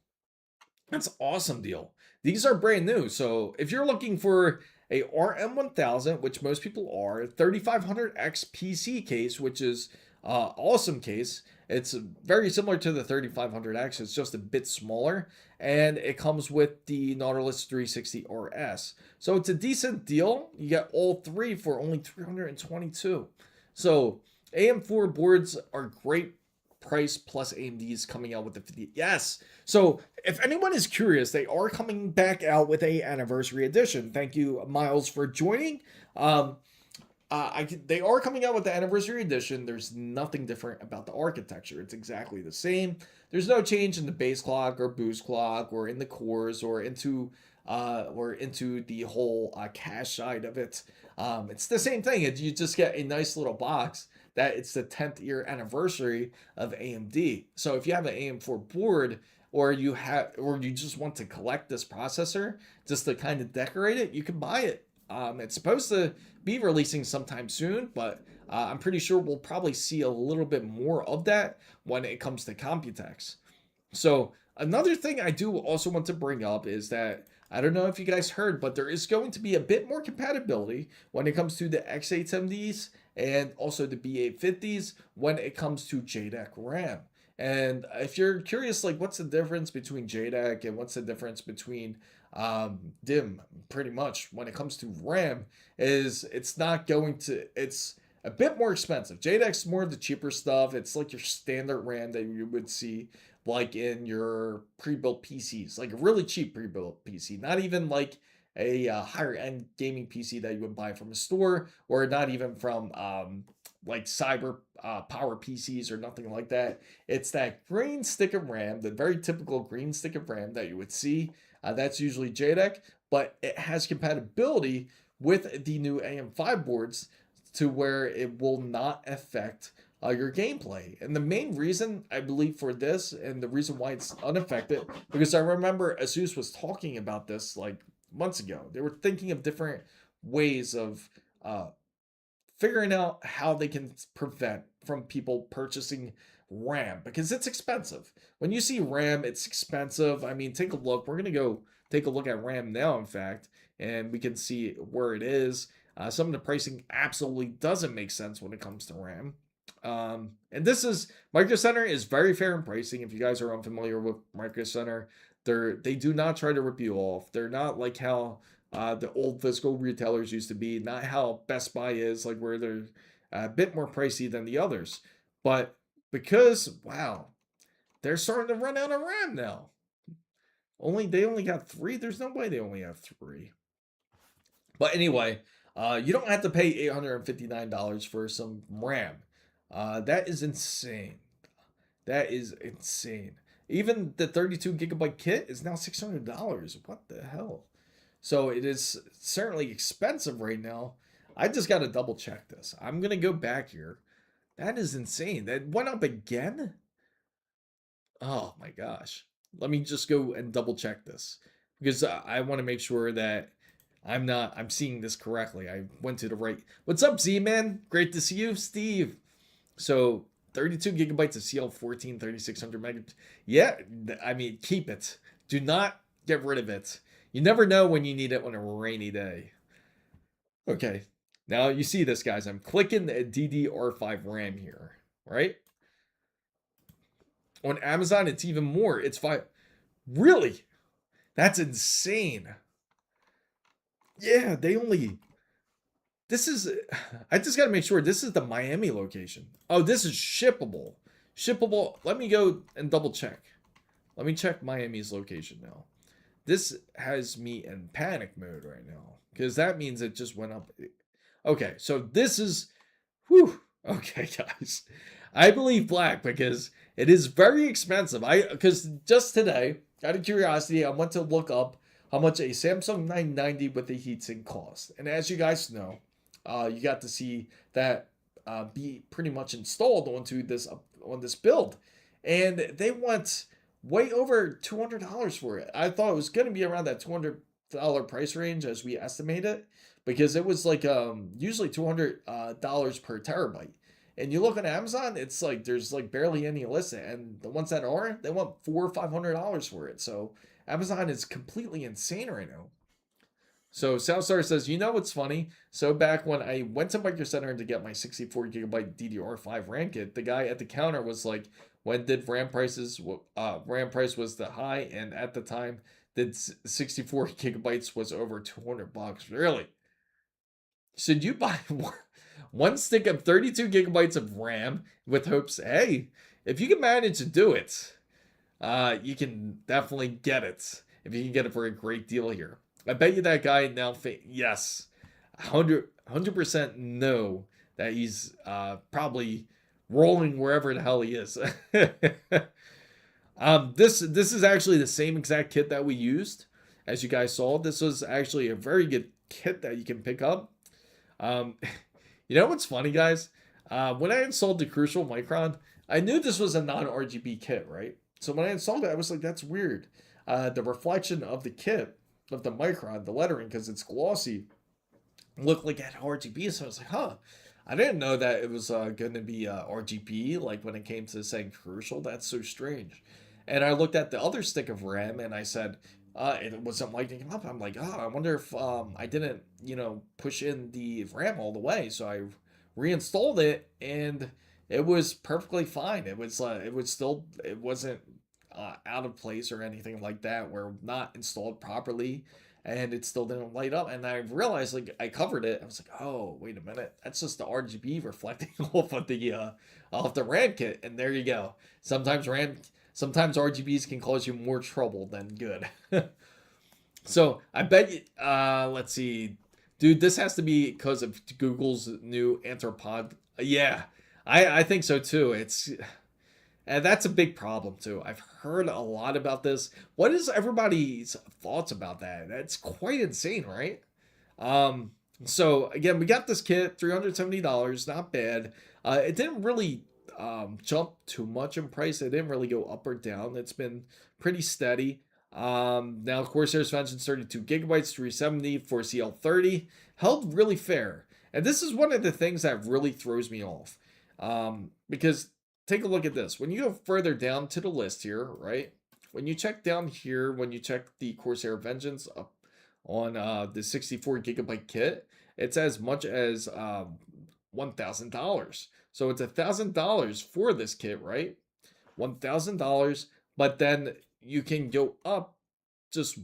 That's an awesome deal. These are brand new. So if you're looking for a RM1000, which most people are, 3500X PC case, which is awesome case. It's very similar to the 3500X. It's just a bit smaller, and it comes with the Nautilus 360 RS. So it's a decent deal. You get all three for only $322. So AM4 boards are great price, plus AMD's coming out with the 50. Yes. So if anyone is curious, they are coming back out with a anniversary edition. Thank you, Miles, for joining. They are coming out with the anniversary edition. There's nothing different about the architecture. It's exactly the same. There's no change in the base clock or boost clock or in the cores or into the whole cache side of it. It's the same thing. You just get a nice little box that it's the 10th year anniversary of AMD. So if you have an AM4 board, or you just want to collect this processor just to kind of decorate it, you can buy it. It's supposed to be releasing sometime soon, but I'm pretty sure we'll probably see a little bit more of that when it comes to Computex. So another thing I do also want to bring up is that, I don't know if you guys heard, but there is going to be a bit more compatibility when it comes to the X870s and also the B850s when it comes to JEDEC RAM. And if you're curious, like what's the difference between JEDEC and what's the difference between DIMM, pretty much when it comes to RAM, it's a bit more expensive. JEDEC's more of the cheaper stuff. It's like your standard RAM that you would see like in your pre-built PCs, like a really cheap pre-built PC, not even like a higher end gaming PC that you would buy from a store, or not even from like cyber power PCs or nothing like that. It's that green stick of RAM, the very typical green stick of RAM that you would see. That's usually JEDEC, but it has compatibility with the new AM5 boards to where it will not affect your gameplay. And the main reason I believe for this, and the reason why it's unaffected, because I remember ASUS was talking about this like months ago. They were thinking of different ways of figuring out how they can prevent from people purchasing RAM, because it's expensive. When you see RAM, it's expensive. I mean, take a look. We're gonna go take a look at RAM now, in fact, and we can see where it is. Some of the pricing absolutely doesn't make sense when it comes to RAM. And this is Micro Center is very fair in pricing. If you guys are unfamiliar with Micro Center, they do not try to rip you off. They're not like how the old physical retailers used to be, not how Best Buy is, like where they're a bit more pricey than the others. But because wow, they're starting to run out of RAM now. They only got 3. There's no way they only have 3. But anyway, you don't have to pay $859 for some RAM. That is insane. That is insane. Even the 32 gigabyte kit is now $600. What the hell? So it is certainly expensive right now. I just got to double check this. I'm going to go back here. That is insane. That went up again? Oh my gosh. Let me just go and double check this, because I want to make sure that I'm seeing this correctly. I went to the right. What's up, Z-Man? Great to see you, Steve. So 32 gigabytes of CL14, 3600 meg. Yeah, I mean, keep it. Do not get rid of it. You never know when you need it on a rainy day. Okay, now you see this, guys. I'm clicking the DDR5 RAM here, right? On Amazon, it's even more. It's 5. Really? That's insane. Yeah, this is, I just got to make sure this is the Miami location. Oh, this is shippable. Shippable. Let me go and double check. Let me check Miami's location now. This has me in panic mode right now, because that means it just went up. Okay, so this is, whew. Okay, guys. I believe black because it is very expensive. Because just today, out of curiosity, I went to look up how much a Samsung 990 with a heatsink costs. And as you guys know, you got to see that be pretty much installed onto this on this build, and they want way over $200 for it. I thought it was going to be around that $200 price range as we estimate it, because it was like usually $200 per terabyte. And you look on Amazon, it's like there's like barely any listed, and the ones that are, they want $400 or $500 for it. So Amazon is completely insane right now. So Southstar says, you know what's funny? So back when I went to Micro Center to get my 64 gigabyte DDR5 RAM kit, the guy at the counter was like, when did RAM price was the high, and at the time did 64 gigabytes was over $200. Really? Should you buy one stick of 32 gigabytes of RAM with hopes, hey, if you can manage to do it, you can definitely get it. If you can get it for a great deal here. I bet you that guy now, yes, 100% know that he's probably rolling wherever the hell he is. This is actually the same exact kit that we used. As you guys saw, this was actually a very good kit that you can pick up. You know what's funny, guys? When I installed the Crucial Micron, I knew this was a non-RGB kit, right? So when I installed it, I was like, that's weird. The reflection of the kit, of the Micron, the lettering, because it's glossy, looked like it had RGB. So I was like, huh. I didn't know that it was going to be RGB, like when it came to saying Crucial. That's so strange. And I looked at the other stick of RAM, and I said, it wasn't lighting up. I'm like, oh, I wonder if I didn't, push in the RAM all the way. So I reinstalled it, and it was perfectly fine. It wasn't out of place or anything like that, where not installed properly, and it still didn't light up. And I realized, like, I covered it. I was like, oh, wait a minute, that's just the RGB reflecting off of the RAM kit. And there you go. Sometimes RGBs can cause you more trouble than good. So I bet you, let's see, dude, this has to be because of Google's new Yeah, I think so too. And that's a big problem too. I've heard a lot about this. What is everybody's thoughts about that? That's quite insane, right? Um, so again, we got this kit, $370, not bad. It didn't really jump too much in price. It didn't really go up or down. It's been pretty steady. Now Corsair's Vengeance 32 gigabytes, 370 for CL30, held really fair. And this is one of the things that really throws me off. Because take a look at this. When you go further down to the list here, right? When you check down here, when you check the Corsair Vengeance up on the 64 gigabyte kit, it's as much as $1,000. So it's $1,000 for this kit, right? $1,000, but then you can go up just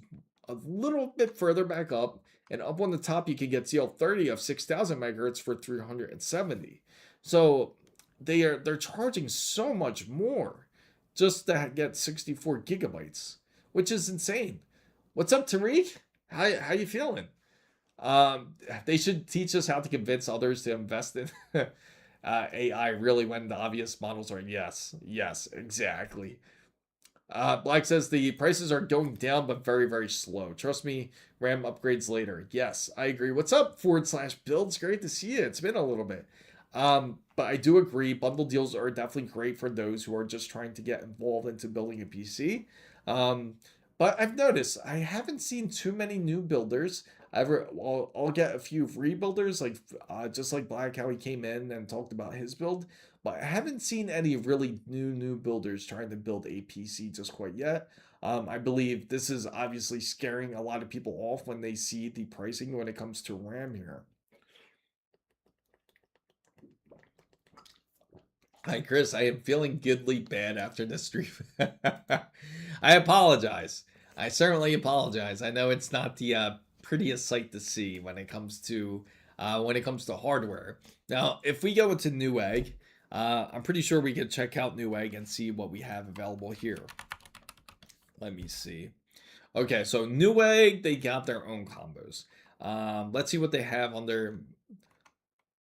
a little bit further back up, and up on the top you can get CL30 of 6,000 megahertz for 370. So they're charging so much more just to get 64 gigabytes, which is insane. What's up, Tariq? How you feeling? They should teach us how to convince others to invest in AI really when the obvious models are yes, exactly. Black says the prices are going down, but very, very slow. Trust me, RAM upgrades later. Yes, I agree. What's up, /builds? Great to see you. It's been a little bit. But I do agree, bundle deals are definitely great for those who are just trying to get involved into building a PC. But I've noticed I haven't seen too many new builders. I'll get a few rebuilders, like just like Black, how he came in and talked about his build. But I haven't seen any really new builders trying to build a PC just quite yet. I believe this is obviously scaring a lot of people off when they see the pricing when it comes to RAM here. Hi, Chris. I am feeling goodly bad after this stream. I apologize. I certainly apologize. I know it's not the prettiest sight to see when it comes to hardware. Now, if we go into Newegg, I'm pretty sure we can check out Newegg and see what we have available here. Let me see. Okay, so Newegg, they got their own combos. Let's see what they have on their.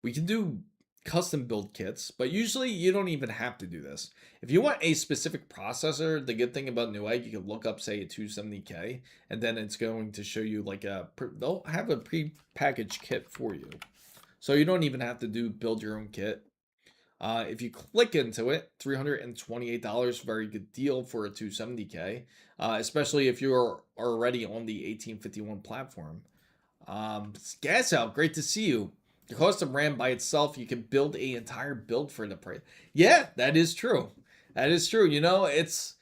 We can do custom build kits, but usually you don't even have to do this. If you want a specific processor, the good thing about Newegg, you can look up, say, a 270K, and then it's going to show you like they'll have a pre-packaged kit for you. So you don't even have to build your own kit. If you click into it, $328, very good deal for a 270K, especially if you're already on the 1851 platform. Gas out, great to see you. The cost of RAM by itself, you can build an entire build for the price. Yeah, that is true. That is true. You know, it's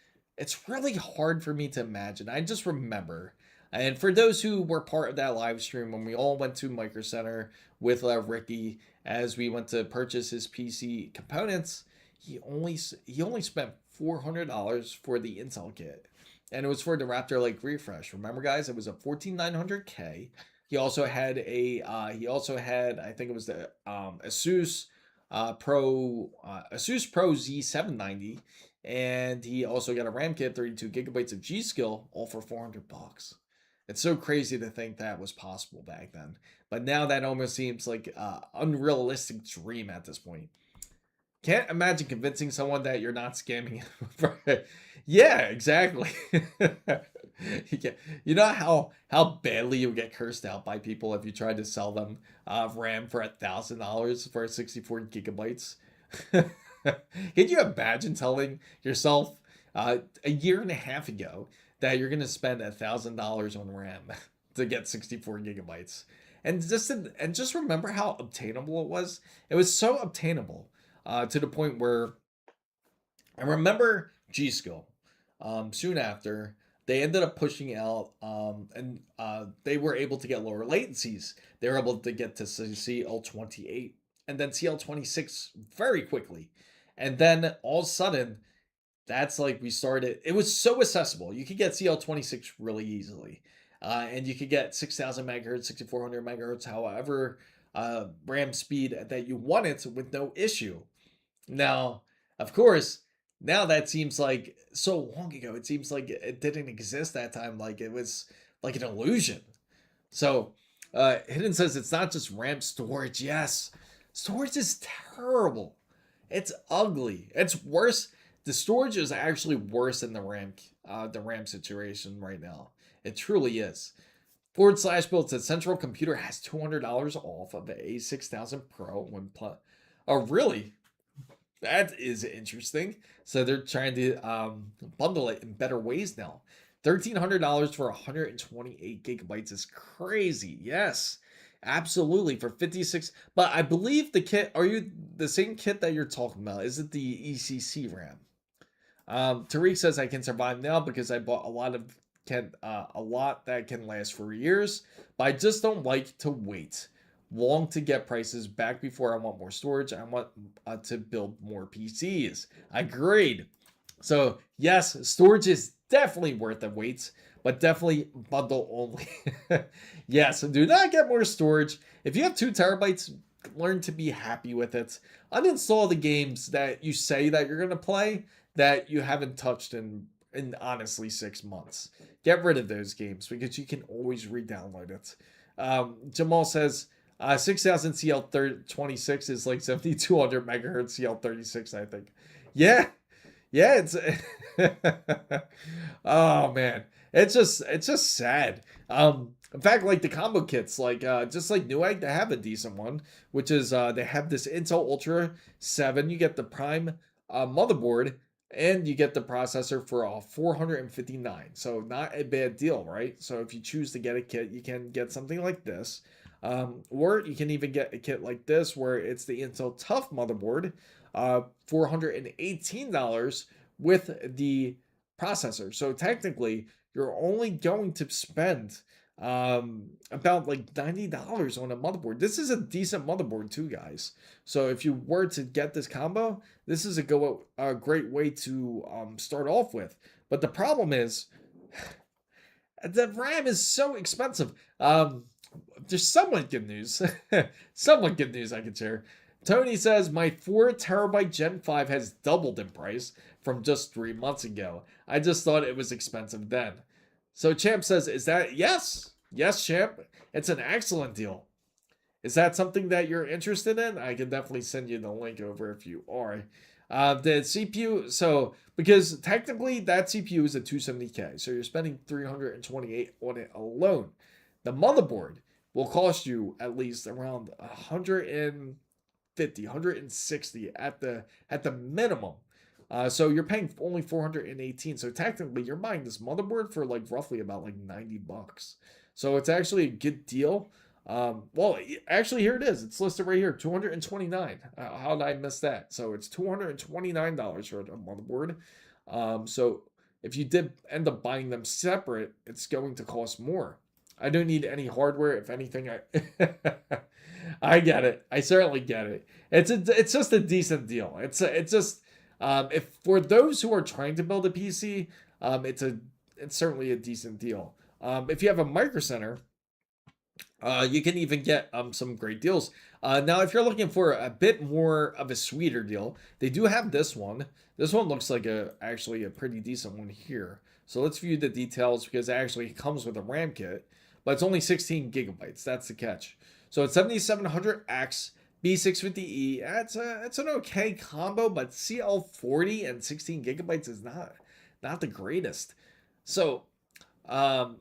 really hard for me to imagine. I just remember, and for those who were part of that live stream when we all went to Micro Center with Ricky as we went to purchase his PC components, he only spent $400 for the Intel kit, and it was for the Raptor Lake refresh. Remember, guys, it was a 14900K. He also had I think it was the ASUS Pro Z790, and he also got a RAM kit, 32 gigabytes of G Skill, all for $400. It's so crazy to think that was possible back then, but now that almost seems like an unrealistic dream at this point. Can't imagine convincing someone that you're not scamming. Yeah, exactly. You know how badly you get cursed out by people if you try to sell them RAM for $1,000 for 64 gigabytes. Can you imagine telling yourself a year and a half ago that you're gonna spend $1,000 on RAM to get 64 gigabytes? And just remember how obtainable it was. It was so obtainable. To the point where I remember G-Skill. Soon after, they ended up pushing out, and they were able to get lower latencies. They were able to get to CL28 and then CL26 very quickly. And then all of a sudden, that's like we started. It was so accessible. You could get CL26 really easily. And you could get 6,000 megahertz, 6,400 megahertz, however RAM speed that you wanted with no issue. Now, of course, now that seems like so long ago. It seems like it didn't exist that time. Like it was like an illusion. So, Hidden says it's not just RAM storage. Yes. Storage is terrible. It's ugly. It's worse. The storage is actually worse than the RAM situation right now. It truly is. / build said Central Computer has $200 off of the A6000 Pro when oh really? That is interesting. So they're trying to bundle it in better ways now. $1,300 for 128 gigabytes is crazy. Yes, absolutely for 56. But I believe the kit. Are you the same kit that you're talking about? Is it the ECC RAM? Tariq says I can survive now because I bought a lot that can last for years, but I just don't like to wait long to get prices back before I want more storage. I want to build more PCs. Agreed. So yes, storage is definitely worth the wait, but definitely bundle only. Yes, do not get more storage. If you have 2 terabytes, learn to be happy with it. Uninstall the games that you say that you're gonna play that you haven't touched in honestly 6 months. Get rid of those games because you can always re-download it. Jamal says 6000 CL26 is like 7200 megahertz CL36, I think. Yeah, it's oh man, it's just sad. In fact, like the combo kits, like just like Newegg, they have a decent one, which is they have this Intel Ultra 7. You get the Prime motherboard, and you get the processor for 459. So not a bad deal, right? So if you choose to get a kit, you can get something like this. Or you can even get a kit like this where it's the Intel Tough motherboard, $418 with the processor. So technically, you're only going to spend about like $90 on a motherboard. This is a decent motherboard too, guys. So if you were to get this combo, this is a great way to start off with. But the problem is the RAM is so expensive. There's somewhat good news. Somewhat good news I can share. Tony says my 4 terabyte Gen 5 has doubled in price from just 3 months ago. I just thought it was expensive then. So Champ says, is that yes? Yes, Champ. It's an excellent deal. Is that something that you're interested in? I can definitely send you the link over if you are. The CPU, so because technically that CPU is a 270K, so you're spending 328 on it alone. The motherboard will cost you at least around 150, 160 at the minimum. So you're paying only 418. So technically you're buying this motherboard for like roughly about like $90. So it's actually a good deal. Well, actually here it is. It's listed right here, 229. How did I miss that? So it's $229 for a motherboard. So if you did end up buying them separate, it's going to cost more. I don't need any hardware. If anything, I get it. I certainly get it. It's just a decent deal. It's just if for those who are trying to build a PC, it's certainly a decent deal. If you have a Micro Center, you can even get some great deals. Now, if you're looking for a bit more of a sweeter deal, they do have this one. This one looks like actually a pretty decent one here. So let's view the details because it actually comes with a RAM kit, but it's only 16 gigabytes. That's the catch. So it's 7700X B650E. It's an okay combo, but CL40 and 16 gigabytes is not the greatest. So how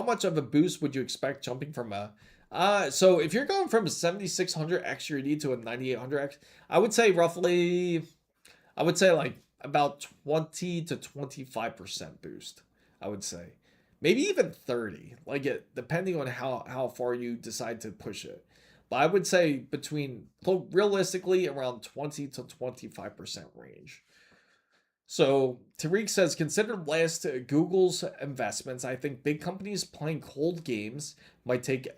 much of a boost would you expect jumping from so if you're going from a 7600X UD to a 9800X, I would say like about 20 to 25% boost. I would say maybe even 30, like it depending on how far you decide to push it. But I would say realistically around 20 to 25% range. So Tariq says, consider last Google's investments. I think big companies playing cold games might take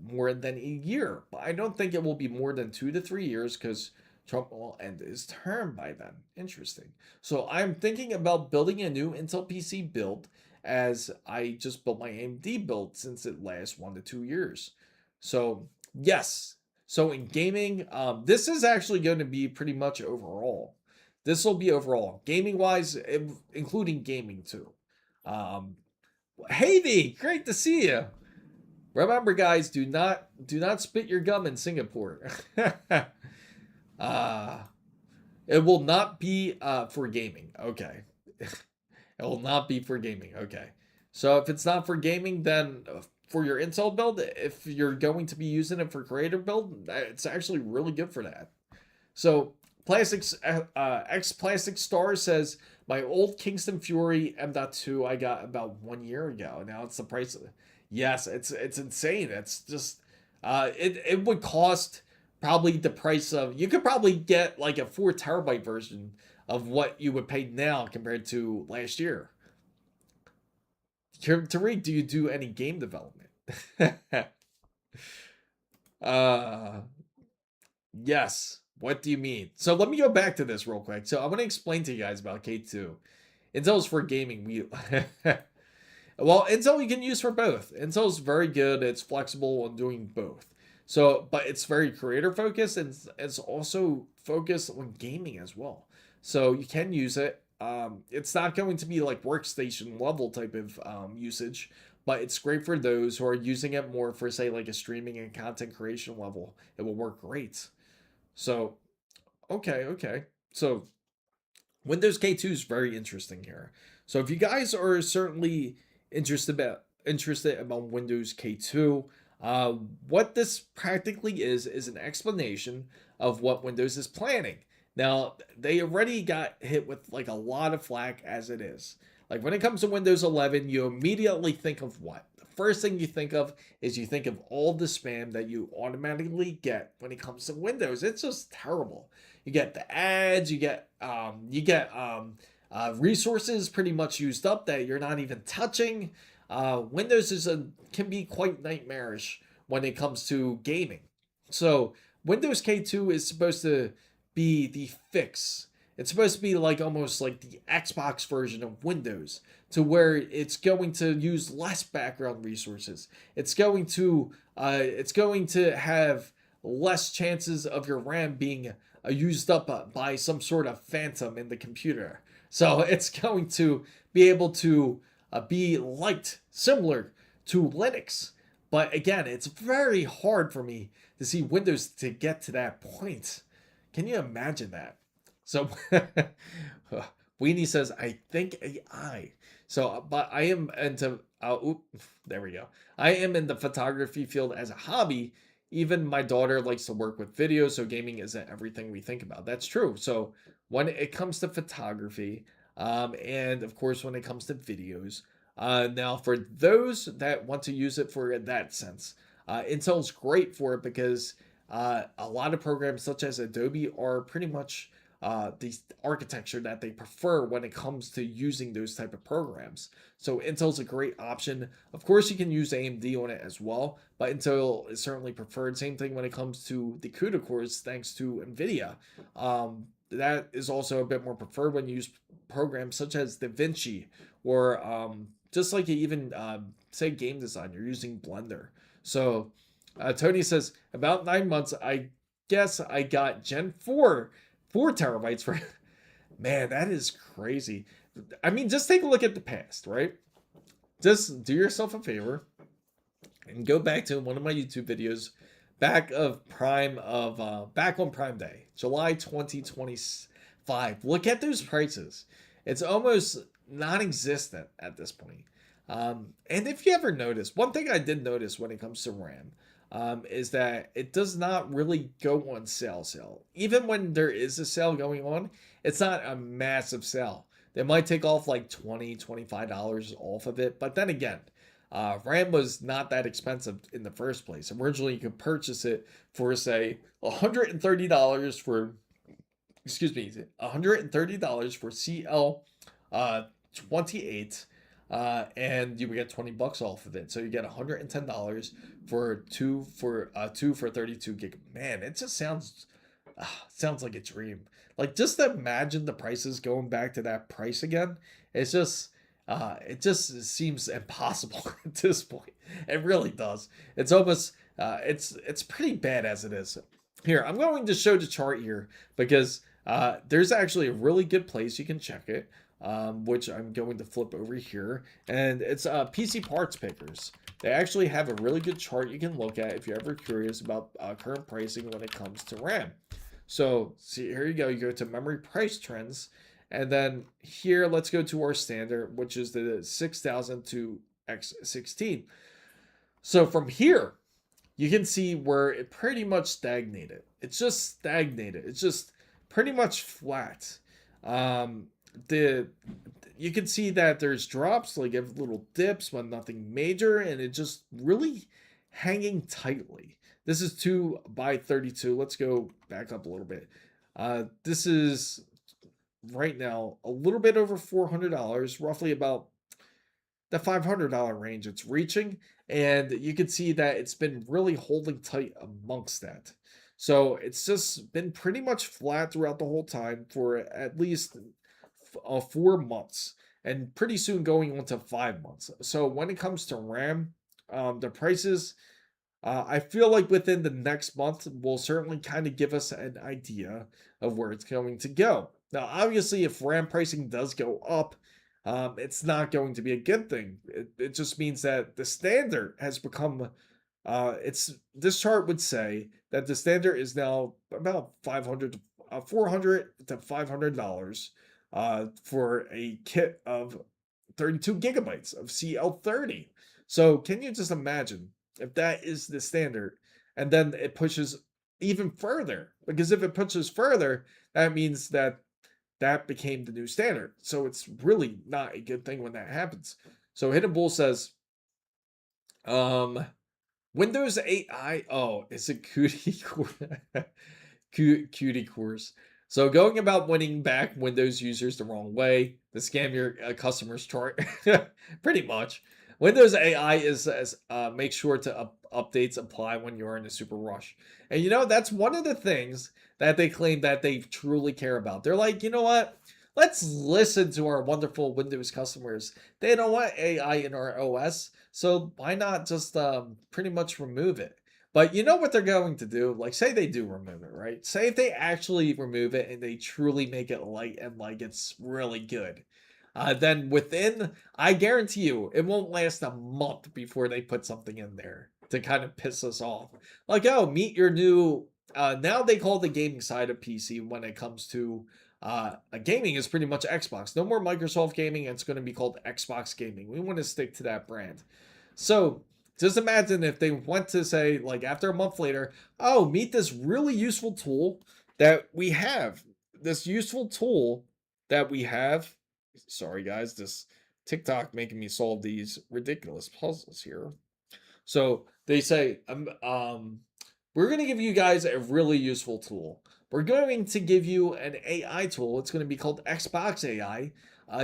more than a year, but I don't think it will be more than 2 to 3 years because Trump will end his term by then. Interesting. So I'm thinking about building a new Intel PC build as I just built my AMD build since it lasts 1 to 2 years. So yes. So in gaming, this is actually going to be pretty much overall. This will be overall, gaming-wise, including gaming too. Hey, V, great to see you. Remember, guys, do not spit your gum in Singapore. uh, it will not be for gaming. Okay. It will not be for gaming. Okay. So if it's not for gaming, then for your Intel build, if you're going to be using it for creator build, it's actually really good for that. So Plastics X Plastic Star says my old Kingston Fury M.2 I got about 1 year ago. Now it's the price of, yes, it's insane. It's just it would cost probably the price of, you could probably get like a 4 terabyte version of what you would pay now compared to last year. Tariq, do you do any game development? uh yes. What do you mean? So let me go back to this real quick. So I'm going to explain to you guys about K2. Intel's for gaming. Well, Intel you can use for both. Intel's very good. It's flexible on doing both. So, but it's very creator focused, and it's also focused on gaming as well. So you can use it. It's not going to be like workstation level type of usage, but it's great for those who are using it more for, say, like a streaming and content creation level. It will work great. So, okay. So Windows K2 is very interesting here. So if you guys are certainly interested about Windows K2, what this practically is an explanation of what Windows is planning. Now, they already got hit with like a lot of flack as it is. Like when it comes to Windows 11, you immediately think of what? The first thing you think of is you think of all the spam that you automatically get when it comes to Windows. It's just terrible. You get the ads, you get resources pretty much used up that you're not even touching. Windows can be quite nightmarish when it comes to gaming. So Windows K2 is supposed to be the fix. It's supposed to be like almost like the Xbox version of Windows, to where it's going to use less background resources. It's going to have less chances of your RAM being used up by some sort of phantom in the computer. So it's going to be able to be liked similar to Linux. But again, it's very hard for me to see Windows to get to that point. Can you imagine that? So Weenie says, I think AI. So, but I am into, there we go. I am in the photography field as a hobby. Even my daughter likes to work with videos, so gaming isn't everything we think about. That's true. So when it comes to photography, and of course when it comes to videos, now for those that want to use it for that sense, Intel's great for it because a lot of programs such as Adobe are pretty much the architecture that they prefer when it comes to using those type of programs. So Intel's a great option. Of course, you can use AMD on it as well, but Intel is certainly preferred. Same thing when it comes to the CUDA cores, thanks to NVIDIA. That is also a bit more preferred when you use programs such as DaVinci, or just like even say game design, you're using Blender. So Tony says, about 9 months, I guess I got Gen 4 terabytes for man, that is crazy. I mean, just take a look at the past, right? Just do yourself a favor and go back to one of my YouTube videos back on Prime Day, July 2025. Look at those prices. It's almost non-existent at this point. And if you ever notice, one thing I did notice when it comes to RAM, is that it does not really go on sale. Even when there is a sale going on, it's not a massive sale. They might take off like $20, $25 off of it. But then again, RAM was not that expensive in the first place. Originally, you could purchase it for, say, $130 for, $130 for CL28. And you would get $20 off of it, so you get $110 for two for 32 gig. Man, it just sounds like a dream. Like, just imagine the prices going back to that price again. It's just it just seems impossible at this point. It really does. It's almost it's pretty bad as it is. Here, I'm going to show the chart here because there's actually a really good place you can check it. which I'm going to flip over here. And it's PC Parts Pickers. They actually have a really good chart you can look at if you're ever curious about current pricing when it comes to RAM. So see, here you go. You go to memory price trends. And then here, let's go to our standard, which is the 6000 to X16. So from here, you can see where it pretty much stagnated. It's just stagnated. It's just pretty much flat. You can see that there's drops, like little dips, but nothing major, and it just really hanging tightly. This is 2x32. Let's go back up a little bit. This is right now a little bit over $400, roughly about the $500 range it's reaching, and you can see that it's been really holding tight amongst that. So it's just been pretty much flat throughout the whole time for at least 4 months, and pretty soon going on to 5 months. So when it comes to RAM, the prices, I feel like within the next month will certainly kind of give us an idea of where it's going to go. Now, obviously, if RAM pricing does go up, it's not going to be a good thing. It just means that the standard has become, this chart would say that the standard is now about $400 to $500 for a kit of 32 gigabytes of CL30. So can you just imagine if that is the standard, and then it pushes even further? Because if it pushes further, that means that became the new standard. So it's really not a good thing when that happens. So Hidden Bull says, Windows 8i, oh, it's a cutie cutie course. So going about winning back Windows users the wrong way, the scam your customers chart, pretty much. Windows AI is make sure to updates apply when you're in a super rush. And you know, that's one of the things that they claim that they truly care about. They're like, you know what? Let's listen to our wonderful Windows customers. They don't want AI in our OS, so why not just pretty much remove it? But you know what they're going to do? Like, say they do remove it, right? Say if they actually remove it and they truly make it light and like it's really good. Then I guarantee you, it won't last a month before they put something in there to kind of piss us off. Like, oh, meet your new, now they call the gaming side of PC when it comes to, gaming is pretty much Xbox. No more Microsoft gaming, it's going to be called Xbox gaming. We want to stick to that brand. So, just imagine if they went to say, like, after a month later, oh, meet this really useful tool that we have. This useful tool that we have. Sorry, guys, this TikTok making me solve these ridiculous puzzles here. So they say, we're going to give you guys a really useful tool. We're going to give you an AI tool. It's going to be called Xbox AI.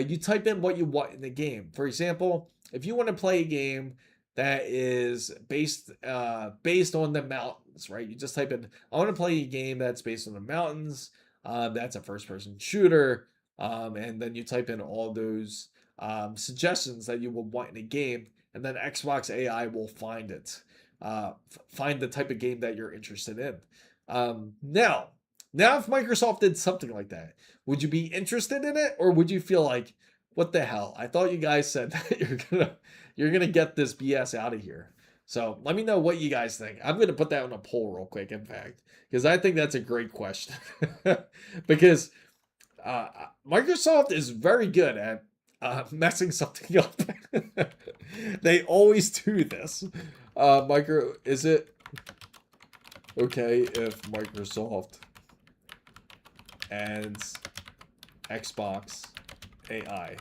You type in what you want in the game. For example, if you want to play a game that is based on the mountains, right? You just type in, I want to play a game that's based on the mountains. That's a first-person shooter. And then you type in all those suggestions that you will want in a game, and then Xbox AI will find it. Find the type of game that you're interested in. Now, if Microsoft did something like that, would you be interested in it, or would you feel like, what the hell? I thought you guys said that you're gonna get this BS out of here. So let me know what you guys think. I'm gonna put that on a poll real quick, in fact, because I think that's a great question. Because Microsoft is very good at messing something up. They always do this. Is it okay if Microsoft adds Xbox AI?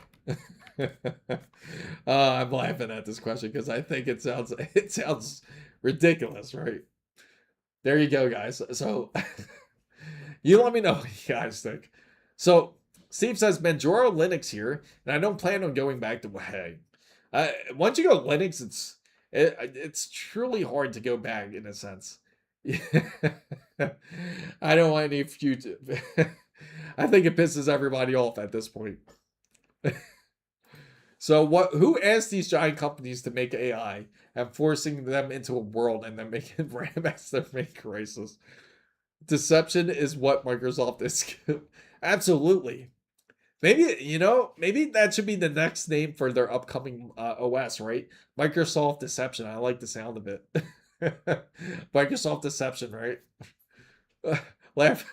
I'm laughing at this question because I think it sounds ridiculous, right? There you go, guys. So you let me know what you guys think. So Steve says Manjaro Linux here, and I don't plan on going back to Hey. Once you go Linux, it's truly hard to go back in a sense. I don't want any future. I think it pisses everybody off at this point. So who asked these giant companies to make AI and forcing them into a world and then making RAM as their main crisis? Deception is what Microsoft is. Absolutely. Maybe, maybe that should be the next name for their upcoming OS, right? Microsoft Deception. I like the sound of it. Microsoft Deception, right? laugh,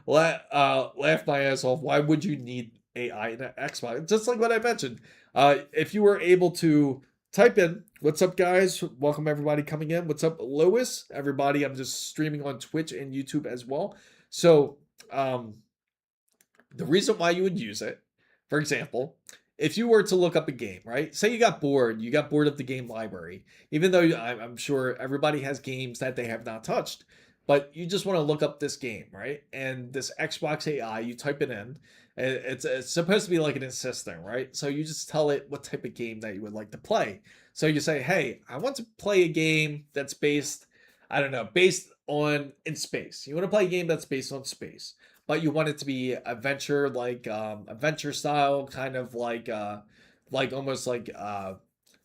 laugh my ass off. Why would you need AI in an Xbox? Just like what I mentioned. If you were able to type in, "What's up, guys? Welcome everybody coming in. What's up, Lois? Everybody, I'm just streaming on Twitch and YouTube as well." So, the reason why you would use it, for example, if you were to look up a game, right? Say you got bored of the game library, even though I'm sure everybody has games that they have not touched, but you just want to look up this game, right? And this Xbox AI, you type it in. It's supposed to be like an assistant, right? So you just tell it what type of game that you would like to play. So you say, hey, I want to play a game that's based, I don't know, based on in space. You want to play a game that's based on space, but you want it to be adventure, like adventure style, kind of like almost like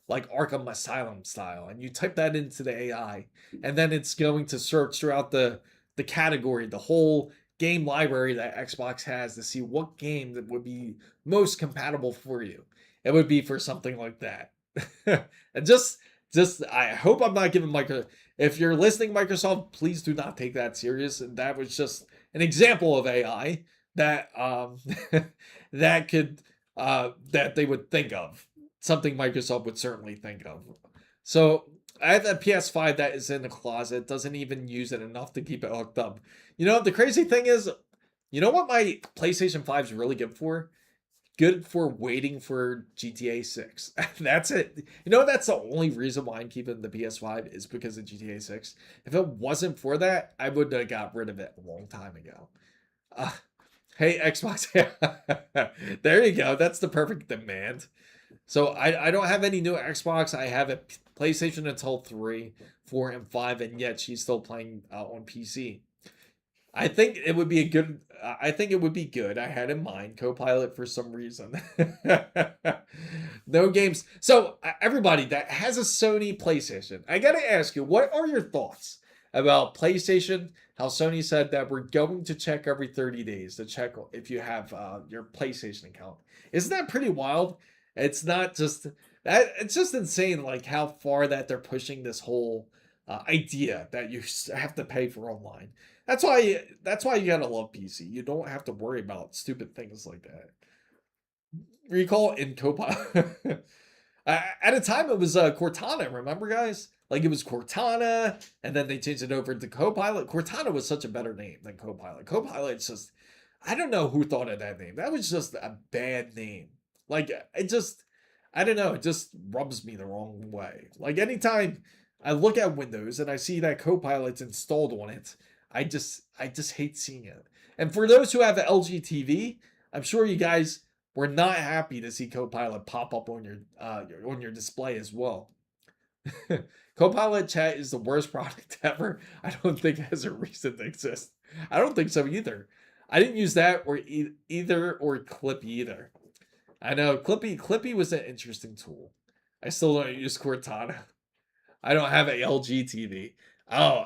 Arkham Asylum style. And you type that into the AI, and then it's going to search throughout the category, the whole game library that Xbox has to see what game that would be most compatible for you. It would be for something like that. And just I hope I'm not giving if you're listening, Microsoft, please do not take that serious. And that was just an example of AI that that could that they would think of. Something Microsoft would certainly think of. So I have a PS5 that is in the closet, doesn't even use it enough to keep it hooked up. The crazy thing is, you know what my PlayStation 5 is really good for? Good for waiting for GTA 6. That's it. That's the only reason why I'm keeping the PS5 is because of GTA 6. If it wasn't for that, I would have got rid of it a long time ago. Hey, Xbox. There you go. That's the perfect demand. So I don't have any new Xbox. I have a PlayStation until 3, 4, and 5, and yet she's still playing on PC. I think it would be I think it would be good. I had in mind Copilot for some reason. No games. So everybody that has a Sony PlayStation, I gotta ask you, what are your thoughts about PlayStation? How Sony said that we're going to check every 30 days to check if you have your PlayStation account. Isn't that pretty wild? It's not just that. It's just insane, like how far that they're pushing this whole idea that you have to pay for online. That's why you gotta love PC. You don't have to worry about stupid things like that. Recall in Copilot. At a time, it was Cortana. Remember, guys? Like it was Cortana, and then they changed it over to Copilot. Cortana was such a better name than Copilot. Copilot's just, I don't know who thought of that name. That was just a bad name. Like it just, I don't know. It just rubs me the wrong way. Like anytime I look at Windows and I see that Copilot's installed on it, I just hate seeing it. And for those who have the LG TV, I'm sure you guys were not happy to see Copilot pop up on your display as well. Copilot chat is the worst product ever. I don't think it has a reason to exist. I don't think so either. I didn't use that or either or Clippy either. I know Clippy was an interesting tool. I still don't use Cortana. I don't have a LG TV. Oh,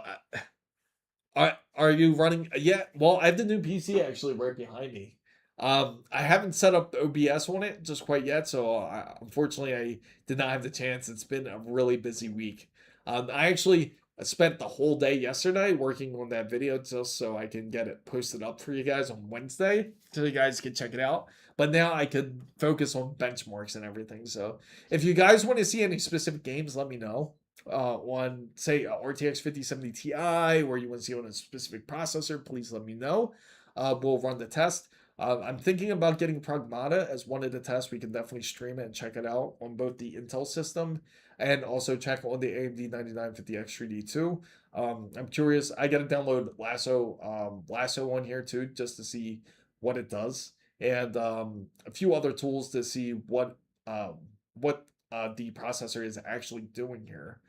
are you running? Yeah, well, I have the new PC actually right behind me. I haven't set up OBS on it just quite yet, so unfortunately I did not have the chance. It's been a really busy week. I actually spent the whole day yesterday working on that video just so I can get it posted up for you guys on Wednesday so you guys can check it out. But now I could focus on benchmarks and everything. So if you guys want to see any specific games, let me know. On say RTX 5070 Ti, or you want to see on a specific processor, please let me know. We'll run the test. I'm thinking about getting Pragmata as one of the tests. We can definitely stream it and check it out on both the Intel system and also check on the AMD 9950X 3D too. I'm curious. I got to download Lasso on here too, just to see what it does, and a few other tools to see what the processor is actually doing here.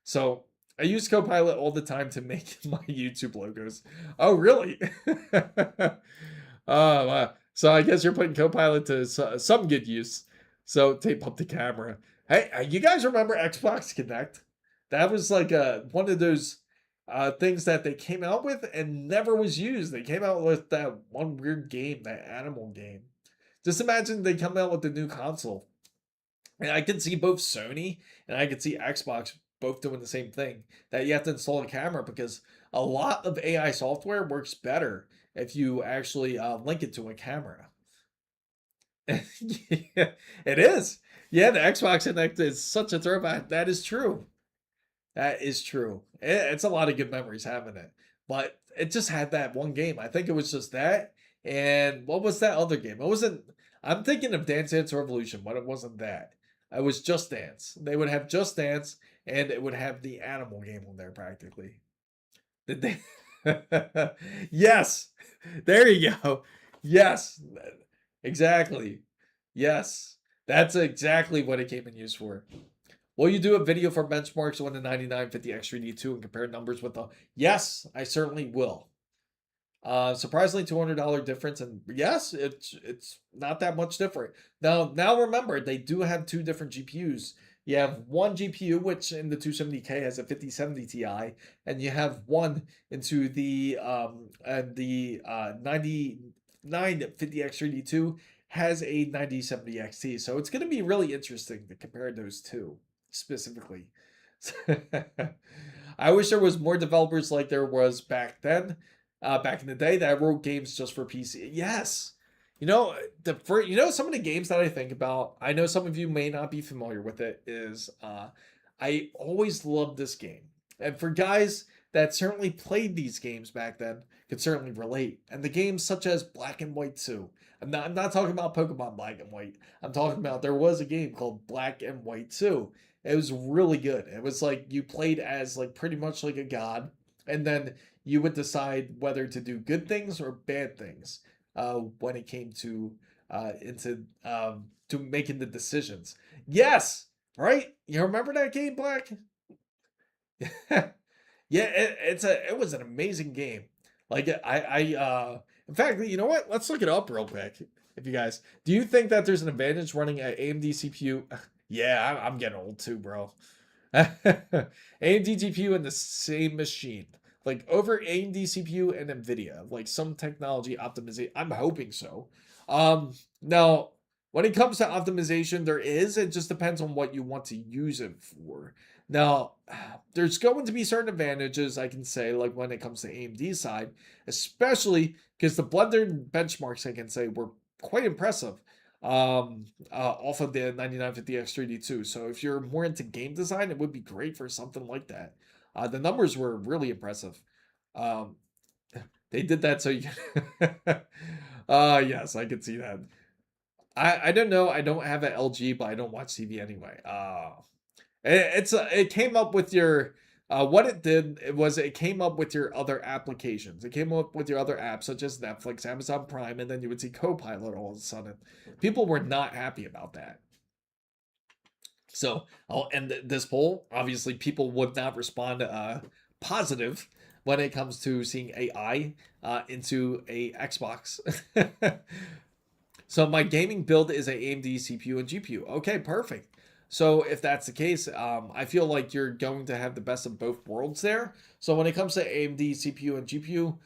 So I use Copilot all the time to make my YouTube logos. Oh, really? Oh, wow. So I guess you're putting Copilot to some good use. So tape up the camera. Hey, you guys remember Xbox Connect? That was like one of those things that they came out with and never was used. They came out with that one weird game, that animal game. Just imagine they come out with the new console. And I can see both Sony and I can see Xbox both doing the same thing. That you have to install a camera because a lot of AI software works better if you actually link it to a camera. Yeah, it is. Yeah, the Xbox Connect is such a throwback. That is true. That is true. It's a lot of good memories having it. But it just had that one game. I think it was just that. And what was that other game? It wasn't. I'm thinking of Dance Dance Revolution, but it wasn't that. It was Just Dance. They would have Just Dance, and it would have the animal game on there practically. Did they? Yes. There you go. Yes. Exactly. Yes. That's exactly what it came in use for. Will you do a video for benchmarks on the 9950X 3D2 and compare numbers with the... Yes, I certainly will. Surprisingly $200 difference, and yes, it's not that much different. Now remember, they do have two different GPUs. You have one GPU, which in the 270K has a 5070 Ti, and you have one into the 9950X 3D2 has a 9070 XT. So it's going to be really interesting to compare those two specifically. I wish there was more developers like there was back then, back in the day, that wrote games just for PC. Yes. Some of the games that I think about, I know some of you may not be familiar with it, is I always loved this game. And for guys that certainly played these games back then, could certainly relate. And the games such as Black and White 2. I'm not talking about Pokemon Black and White. I'm talking about there was a game called Black and White 2. It was really good. It was like you played as like pretty much like a god, and then you would decide whether to do good things or bad things when it came to making the decisions. Yes, right? You remember that game, Black? Yeah, it was an amazing game. Like in fact, you know what? Let's look it up real quick. If you guys, do you think that there's an advantage running an AMD CPU? Yeah, I'm getting old too, bro. AMD GPU in the same machine, like over AMD CPU and NVIDIA, like some technology optimization. I'm hoping so. Now when it comes to optimization, it just depends on what you want to use it for. Now, there's going to be certain advantages, I can say, like when it comes to AMD side, especially because the blended benchmarks, I can say, were quite impressive off of the 9950X 3D2. So if you're more into game design, it would be great for something like that. The numbers were really impressive. They did that so you yes, I could see that. I don't know. I don't have an LG, but I don't watch TV anyway. It came up with your what it did, it came up with your other applications. It came up with your other apps such as Netflix, Amazon Prime, and then you would see Copilot all of a sudden. People were not happy about that. So I'll end this poll. Obviously, people would not respond positive when it comes to seeing AI into a Xbox. So my gaming build is a AMD CPU and GPU. Okay, perfect. So if that's the case, I feel like you're going to have the best of both worlds there. So when it comes to AMD CPU and GPU,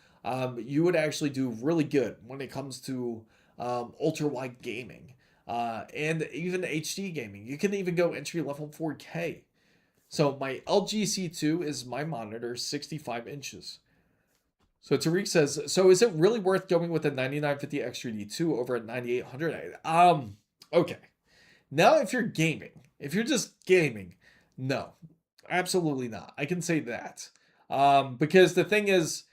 you would actually do really good when it comes to ultra wide gaming and even HD gaming. You can even go entry level 4K. So my LG C2 is my monitor, 65 inches. So Tariq says, so is it really worth going with a 9950X 3D2 over a 9800? Okay. Now if you're gaming, if you're just gaming, no, absolutely not. I can say that. Because the thing is,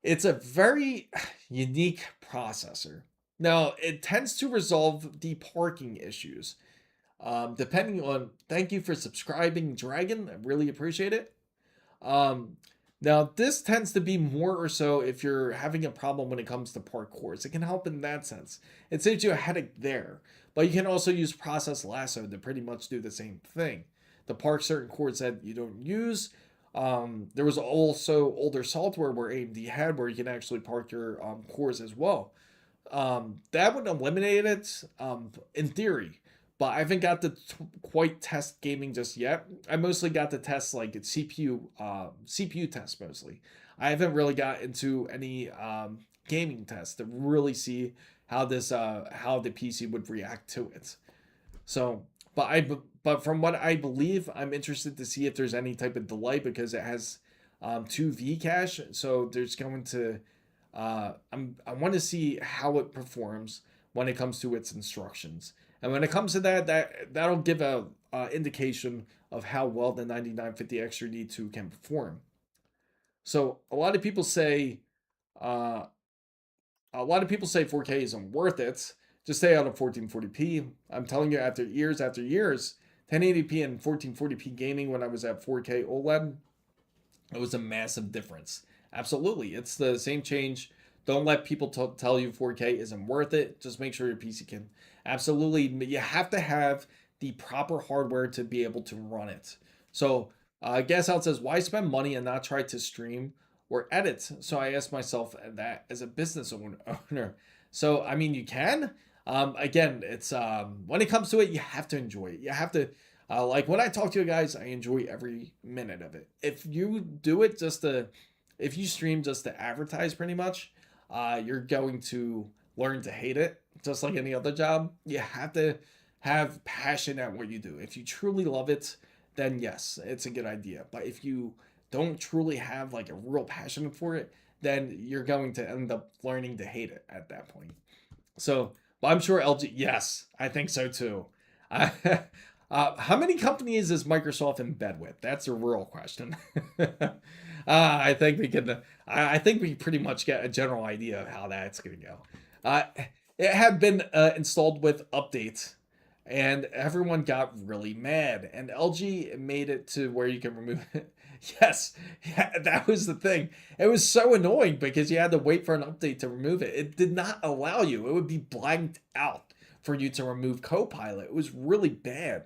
it's a very unique processor. Now, it tends to resolve the parking issues. Depending on, thank you for subscribing, Dragon. I really appreciate it. Now, this tends to be more or so if you're having a problem when it comes to parkour. It can help in that sense. It saves you a headache there. But you can also use Process Lasso to pretty much do the same thing. To park certain cores that you don't use. There was also older software where AMD had where you can actually park your cores as well. That would eliminate it in theory. But I haven't got to quite test gaming just yet. I mostly got to test like CPU tests mostly. I haven't really got into any gaming test to really see how this how the PC would react to it. So, but from what I believe, I'm interested to see if there's any type of delay because it has 2V cache. So there's going to I want to see how it performs when it comes to its instructions. And when it comes to that'll give a indication of how well the 9950 X3D2 can perform. So uh, a lot of people say 4K isn't worth it. Just stay out of 1440p. I'm telling you, after years, 1080p and 1440p gaming when I was at 4K OLED, it was a massive difference. Absolutely, it's the same change. Don't let people tell you 4K isn't worth it. Just make sure your PC can. Absolutely, you have to have the proper hardware to be able to run it. So, Gas Out says, why spend money and not try to stream or edit? So I asked myself that as a business owner. So, I mean, you can. Again, it's when it comes to it, you have to enjoy it. You have to, like when I talk to you guys, I enjoy every minute of it. If you do it if you stream just to advertise pretty much, you're going to learn to hate it just like any other job. You have to have passion at what you do. If you truly love it, then yes, it's a good idea. But if you don't truly have like a real passion for it, then you're going to end up learning to hate it at that point. So, but I'm sure LG, yes, I think so too. How many companies is Microsoft in bed with? That's a real question. I think we can. I think we pretty much get a general idea of how that's going to go. It had been installed with updates, and everyone got really mad. And LG made it to where you can remove it. Yes, yeah, that was the thing. It was so annoying because you had to wait for an update to remove it. It did not allow you. It would be blanked out for you to remove Copilot. It was really bad.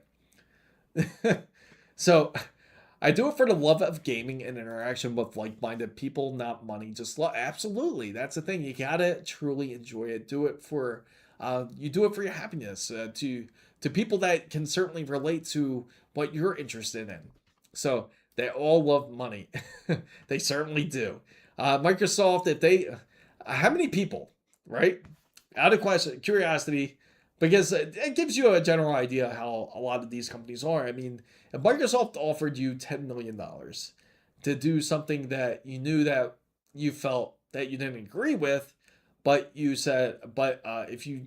So I do it for the love of gaming and interaction with like-minded people, not money. Just absolutely, that's the thing. You gotta truly enjoy it. Do it for you do it for your happiness. To people that can certainly relate to what you're interested in. So they all love money. They certainly do. Microsoft, if they, how many people, right? Out of question, curiosity, because it gives you a general idea how a lot of these companies are. I mean, if Microsoft offered you $10 million to do something that you knew that you felt that you didn't agree with, but you said, if you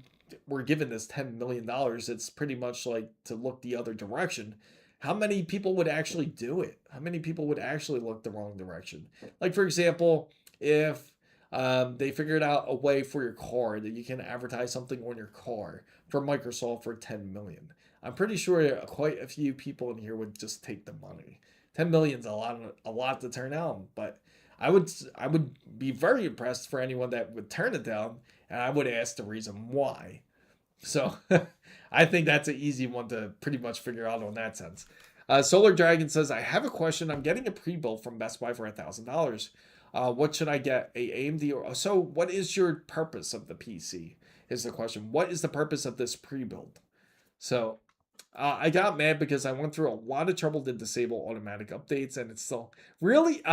were given this $10 million, it's pretty much like to look the other direction. How many people would actually do it? How many people would actually look the wrong direction? Like, for example, if they figured out a way for your car that you can advertise something on your car for Microsoft for 10 million. I'm pretty sure quite a few people in here would just take the money. 10 million's a lot to turn down, but I would be very impressed for anyone that would turn it down, and I would ask the reason why. So I think that's an easy one to pretty much figure out on that sense. Solar Dragon says, I have a question. I'm getting a pre-build from Best Buy for $1,000. What should I get? A AMD or so? What is your purpose of the PC? Is the question. What is the purpose of this pre-build? So I got mad because I went through a lot of trouble to disable automatic updates, and it's still really.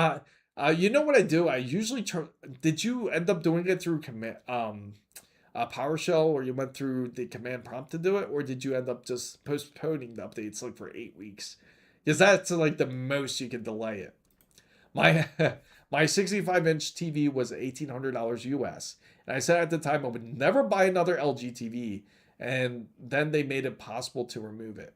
You know what I do? I usually try. Did you end up doing it through command PowerShell, or you went through the command prompt to do it, or did you end up just postponing the updates like for 8 weeks? Because that's like the most you can delay it. My 65-inch TV was $1,800 US, and I said at the time I would never buy another LG TV, and then they made it possible to remove it.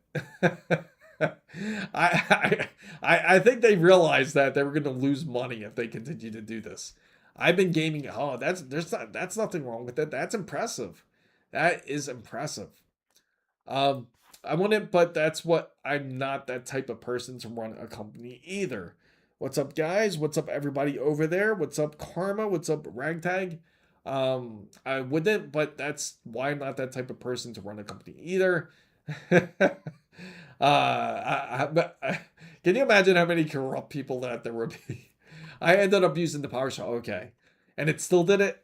I think they realized that they were going to lose money if they continued to do this. I've been gaming. Oh, that's nothing wrong with it. That's impressive. That is impressive. I want it, but that's what I'm not that type of person to run a company either. What's up, guys? What's up, everybody over there? What's up, Karma? What's up, Ragtag? I wouldn't, but that's why I'm not that type of person to run a company either. Can you imagine how many corrupt people that there would be? I ended up using the PowerShell, okay, and it still did it.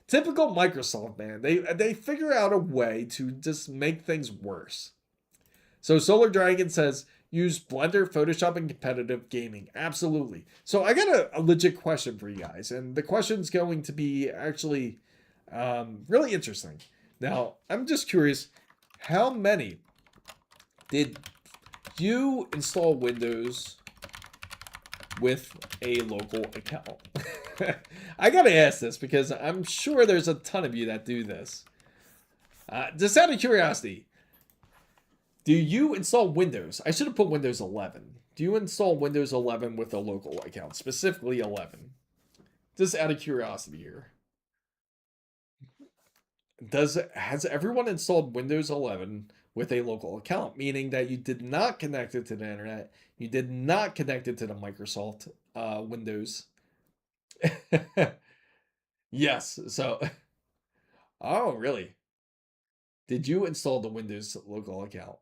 Typical Microsoft, man. They figure out a way to just make things worse. So Solar Dragon says, use Blender, Photoshop, and competitive gaming? Absolutely. So I got a legit question for you guys, and the question's going to be actually really interesting. Now, I'm just curious, how many did you install Windows with a local account? I gotta ask this because I'm sure there's a ton of you that do this. Just out of curiosity, do you install Windows? I should have put Windows 11. Do you install Windows 11 with a local account, specifically 11? Just out of curiosity here. Has everyone installed Windows 11 with a local account, meaning that you did not connect it to the internet, you did not connect it to the Microsoft Windows? Yes. So, oh, really? Did you install the Windows local account?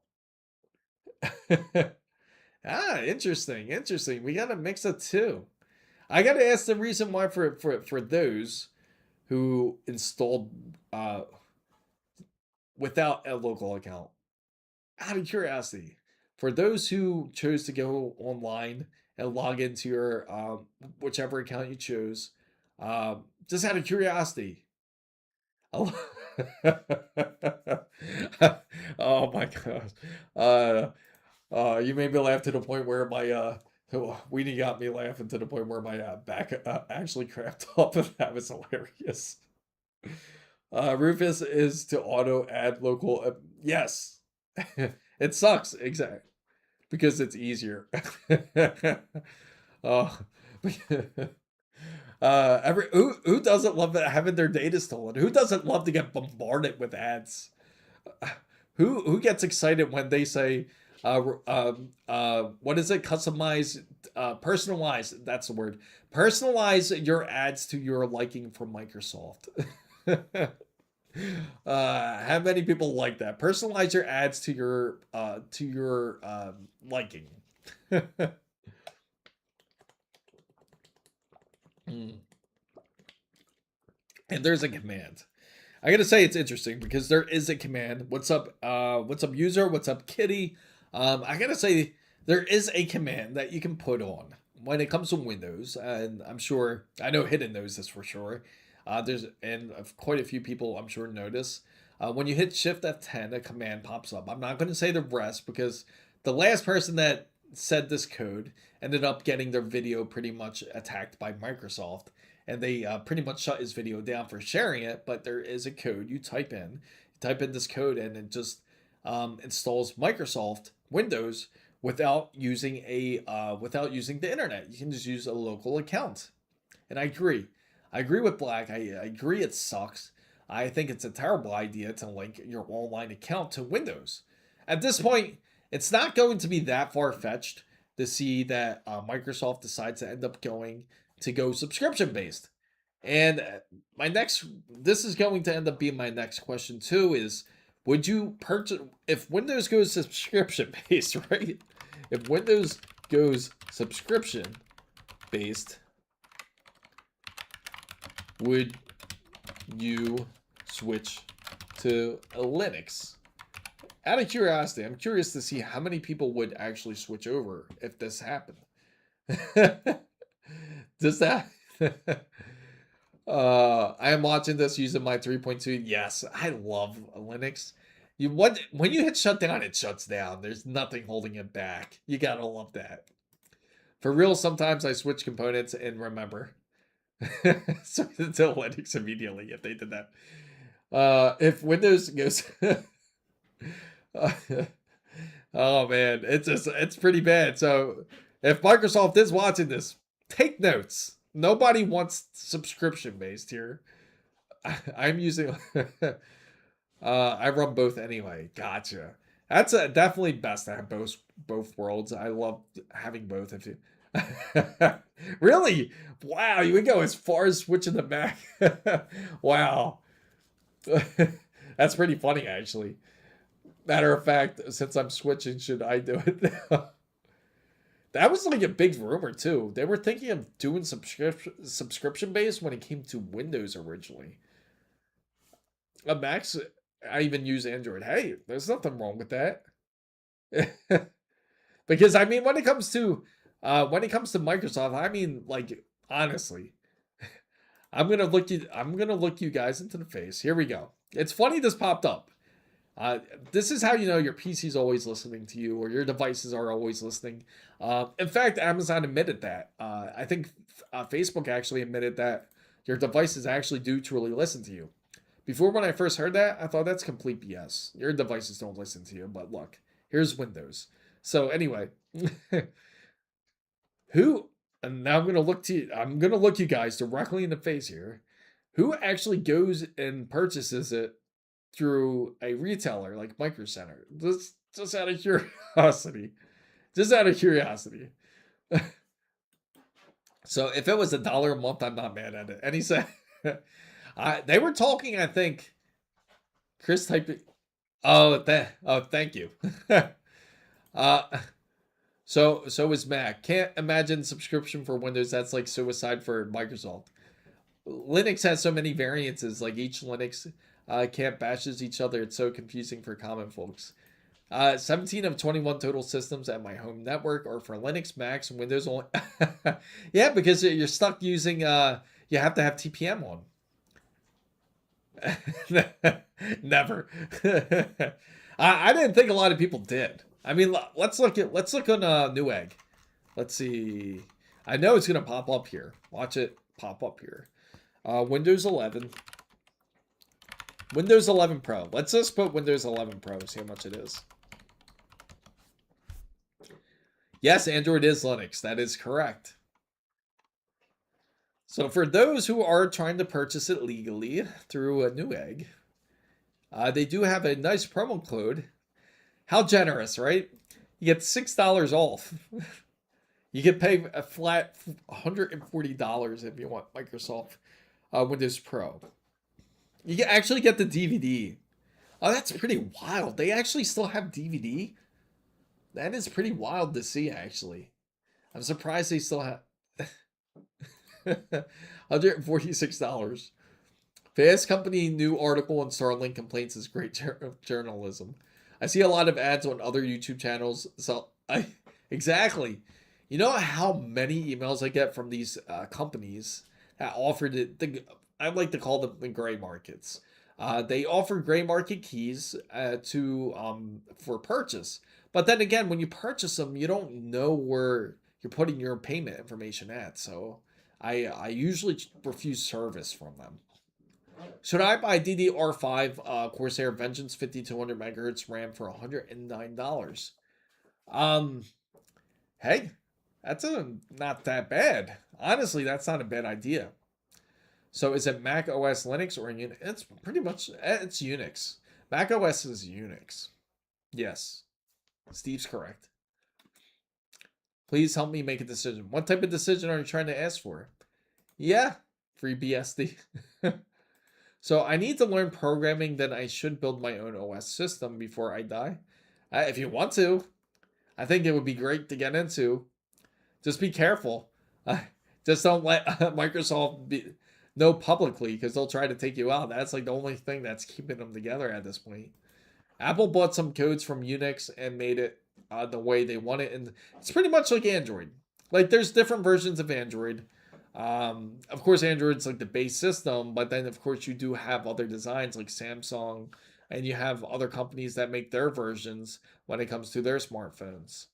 Interesting, interesting. We got a mix of two. I got to ask the reason why for those who installed without a local account. Out of curiosity, for those who chose to go online and log into your whichever account you chose, just out of curiosity. Oh, oh my gosh. You made me laugh to the point where my Weenie got me laughing to the point where my back actually cramped up, and that was hilarious. Rufus is to auto add local. Yes, it sucks exactly because it's easier. Oh, who doesn't love having their data stolen? Who doesn't love to get bombarded with ads? Who gets excited when they say, what is it? Customize, personalize. That's the word. Personalize your ads to your liking from Microsoft. How many people like that? Personalize your ads to your liking. And there's a command. I gotta say it's interesting because there is a command. What's up user? What's up kitty? I gotta say there is a command that you can put on when it comes to Windows, and I'm sure I know Hidden knows this for sure. There's quite a few people I'm sure notice. When you hit Shift F10, a command pops up. I'm not going to say the rest because the last person that said this code ended up getting their video pretty much attacked by Microsoft, and they pretty much shut his video down for sharing it. But there is a code you type in this code, and it just installs Microsoft Windows without using the internet. You can just use a local account, and I agree. I agree with Black. I agree it sucks. I think it's a terrible idea to link your online account to Windows. At this point, it's not going to be that far-fetched to see that Microsoft decides to end up going subscription-based. And this is going to end up being my next question too, is would you purchase, if Windows goes subscription-based, right? If Windows goes subscription-based, would you switch to a Linux? Out of curiosity, I'm curious to see how many people would actually switch over if this happened. Does that? I am watching this using my 3.2. Yes, I love Linux. When you hit shutdown, it shuts down. There's nothing holding it back. You gotta love that. For real, sometimes I switch components and remember. So to Linux immediately if they did that. If Windows goes oh man, it's pretty bad. So if Microsoft is watching this, take notes. Nobody wants subscription based here. I'm using I run both anyway. Gotcha. That's definitely best to have both worlds. I love having both. If you really, wow, you would go as far as switching the Mac. Wow, that's pretty funny actually. Matter of fact, since I'm switching, should I do it now? That was like a big rumor too. They were thinking of doing subscription based when it came to Windows originally. Macs, I even use Android. Hey, there's nothing wrong with that. Because I mean, when it comes to Microsoft, I mean, like, honestly, I'm gonna look you guys into the face. Here we go. It's funny this popped up. This is how you know your PC's always listening to you, or your devices are always listening. In fact, Amazon admitted that. I think Facebook actually admitted that your devices actually do truly listen to you. Before, when I first heard that, I thought that's complete BS. Your devices don't listen to you, but look, here's Windows. So anyway, who? And now I'm gonna look you guys directly in the face here. Who actually goes and purchases it through a retailer like Micro Center? Just out of curiosity. Just out of curiosity. So if it was $1 a month, I'm not mad at it. And he said, they were talking, I think, Chris typing. Oh, thank you. So is Mac. Can't imagine subscription for Windows. That's like suicide for Microsoft. Linux has so many variances. Like each Linux camp bashes each other. It's so confusing for common folks. 17 of 21 total systems at my home network are for Linux, Macs, and Windows only. Yeah, because you're stuck using, you have to have TPM on. Never. I didn't think a lot of people did. I mean, let's look on Newegg. Let's see. I know it's gonna pop up here. Watch it pop up here. Windows 11. Windows 11 Pro. Let's just put Windows 11 Pro. See how much it is. Yes, Android is Linux. That is correct. So for those who are trying to purchase it legally through a Newegg, they do have a nice promo code. How generous, right? You get $6 off. You can pay a flat $140 if you want Microsoft Windows Pro. You can actually get the DVD. Oh, that's pretty wild. They actually still have DVD? That is pretty wild to see, actually. I'm surprised they still have... $146. Fast Company new article on Starlink complaints is great journalism. I see a lot of ads on other YouTube channels. So exactly. You know how many emails I get from these companies that offered it? I like to call them the gray markets. They offer gray market keys for purchase. But then again, when you purchase them, you don't know where you're putting your payment information at. So I usually refuse service from them. Should I buy DDR5 Corsair Vengeance 5200 megahertz RAM for $109? Hey, that's not that bad. Honestly, that's not a bad idea. So is it Mac OS Linux or Unix? It's pretty much, it's Unix. Mac OS is Unix. Yes. Steve's correct. Please help me make a decision. What type of decision are you trying to ask for? Yeah, free BSD. So I need to learn programming, then I should build my own OS system before I die. If you want to, I think it would be great to get into. Just be careful. Just don't let Microsoft know publicly, because they'll try to take you out. That's like the only thing that's keeping them together at this point. Apple bought some codes from Unix and made it the way they want it. And it's pretty much like Android. Like there's different versions of Android. Of course, Android's like the base system, but then of course you do have other designs like Samsung, and you have other companies that make their versions when it comes to their smartphones.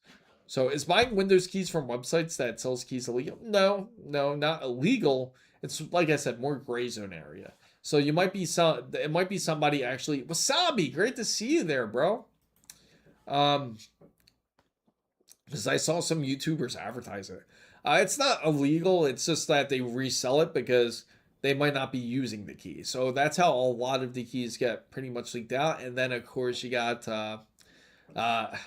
So is buying Windows keys from websites that sells keys illegal? No, not illegal. It's like I said, more gray zone area. So it might be somebody actually. Wasabi, great to see you there, bro. Because I saw some YouTubers advertise it. It's not illegal. It's just that they resell it because they might not be using the key. So that's how a lot of the keys get pretty much leaked out. And then of course you got. I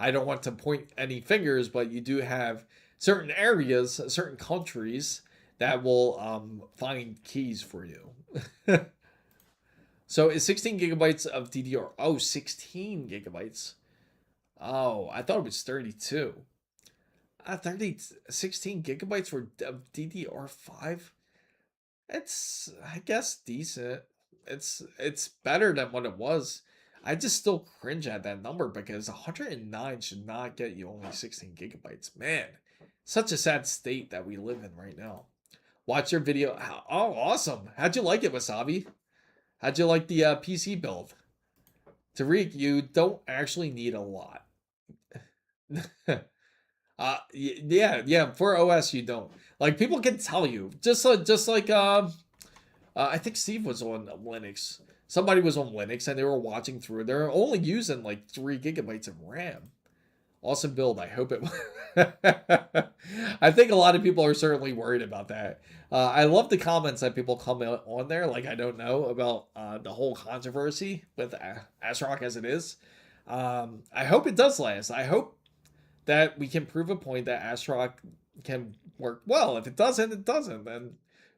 don't want to point any fingers, but you do have certain areas, certain countries that will find keys for you. So is 16 gigabytes of DDR? Oh, 16 gigabytes. Oh, I thought it was 32. 16 gigabytes for DDR5. It's, I guess, decent. It's better than what it was. I just still cringe at that number because 109 should not get you only 16 gigabytes. Man, such a sad state that we live in right now. Watch your video. Oh, awesome. How'd you like it, Wasabi? How'd you like the PC build? Tariq, you don't actually need a lot. Yeah, for OS you don't. Like people can tell you. Just like I think Steve was on Linux. Somebody was on Linux and they were watching through. They're only using like 3 gigabytes of RAM. Awesome build. I hope it. I think a lot of people are certainly worried about that. I love the comments that people comment on there. Like I don't know about the whole controversy with ASRock as it is. I hope it does last. I hope that we can prove a point that ASRock can work well. If it doesn't, it doesn't. Then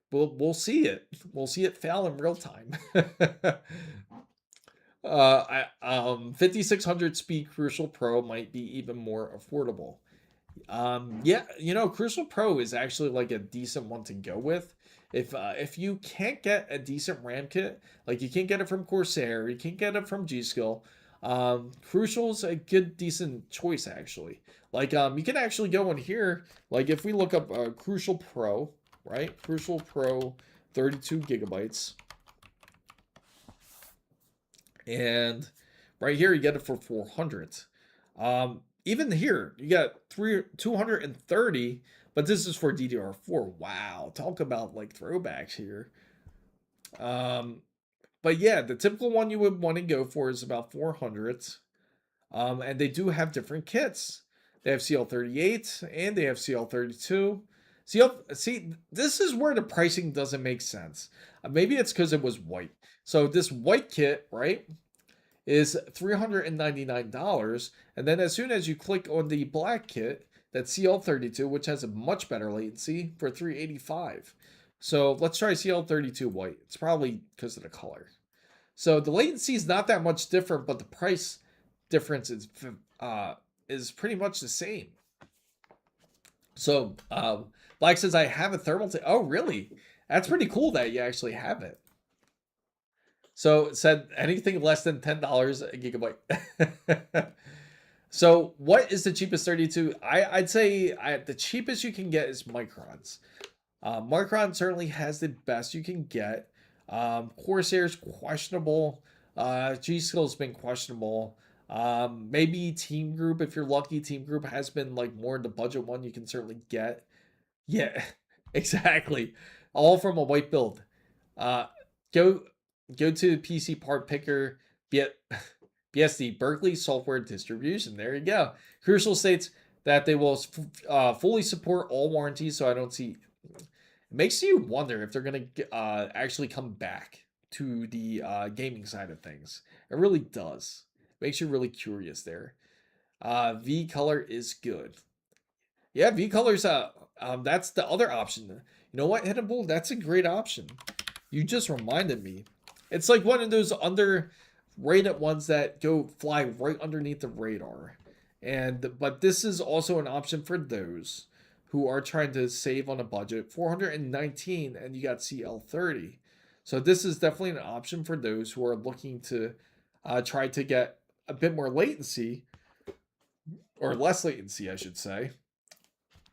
we'll see it. We'll see it fail in real time. 5600 speed Crucial Pro might be even more affordable. Yeah, Crucial Pro is actually like a decent one to go with. If you can't get a decent RAM kit, like you can't get it from Corsair, you can't get it from G-Skill, Crucial's a good decent choice actually. Like you can actually go in here, like if we look up Crucial Pro, right? Crucial Pro 32 gigabytes. And right here you get it for 400. Even here you got 230, but this is for DDR4. Wow, talk about like throwbacks here. But yeah, the typical one you would want to go for is about 400. And they do have different kits. They have CL38 and they have CL32. See, this is where the pricing doesn't make sense. Maybe it's because it was white. So this white kit, right, is $399. And then as soon as you click on the black kit, that's CL32, which has a much better latency, for $385. So let's try CL32 white. It's probably because of the color. So the latency is not that much different, but the price difference is pretty much the same. So Black says, I have a thermal. Oh, really? That's pretty cool that you actually have it. So it said anything less than $10 a gigabyte. So what is the cheapest 32? I'd say the cheapest you can get is Micron's. Micron certainly has the best you can get. Corsair's questionable. G-Skill's been questionable. Maybe Team Group, if you're lucky, Team Group has been like more the budget one you can certainly get. Yeah, exactly. All from a white build. Go to PC Part Picker, BSD, Berkeley Software Distribution. There you go. Crucial states that they will fully support all warranties, so I don't see. It makes you wonder if they're going to actually come back to the gaming side of things. It really does. It makes you really curious there. V color is good. Yeah, V color's that's the other option. You know what, Hittable? That's a great option. You just reminded me. It's like one of those underrated ones that go fly right underneath the radar. But this is also an option for those who are trying to save on a budget. 419 and you got CL30. So this is definitely an option for those who are looking to try to get a bit more latency, or less latency, I should say.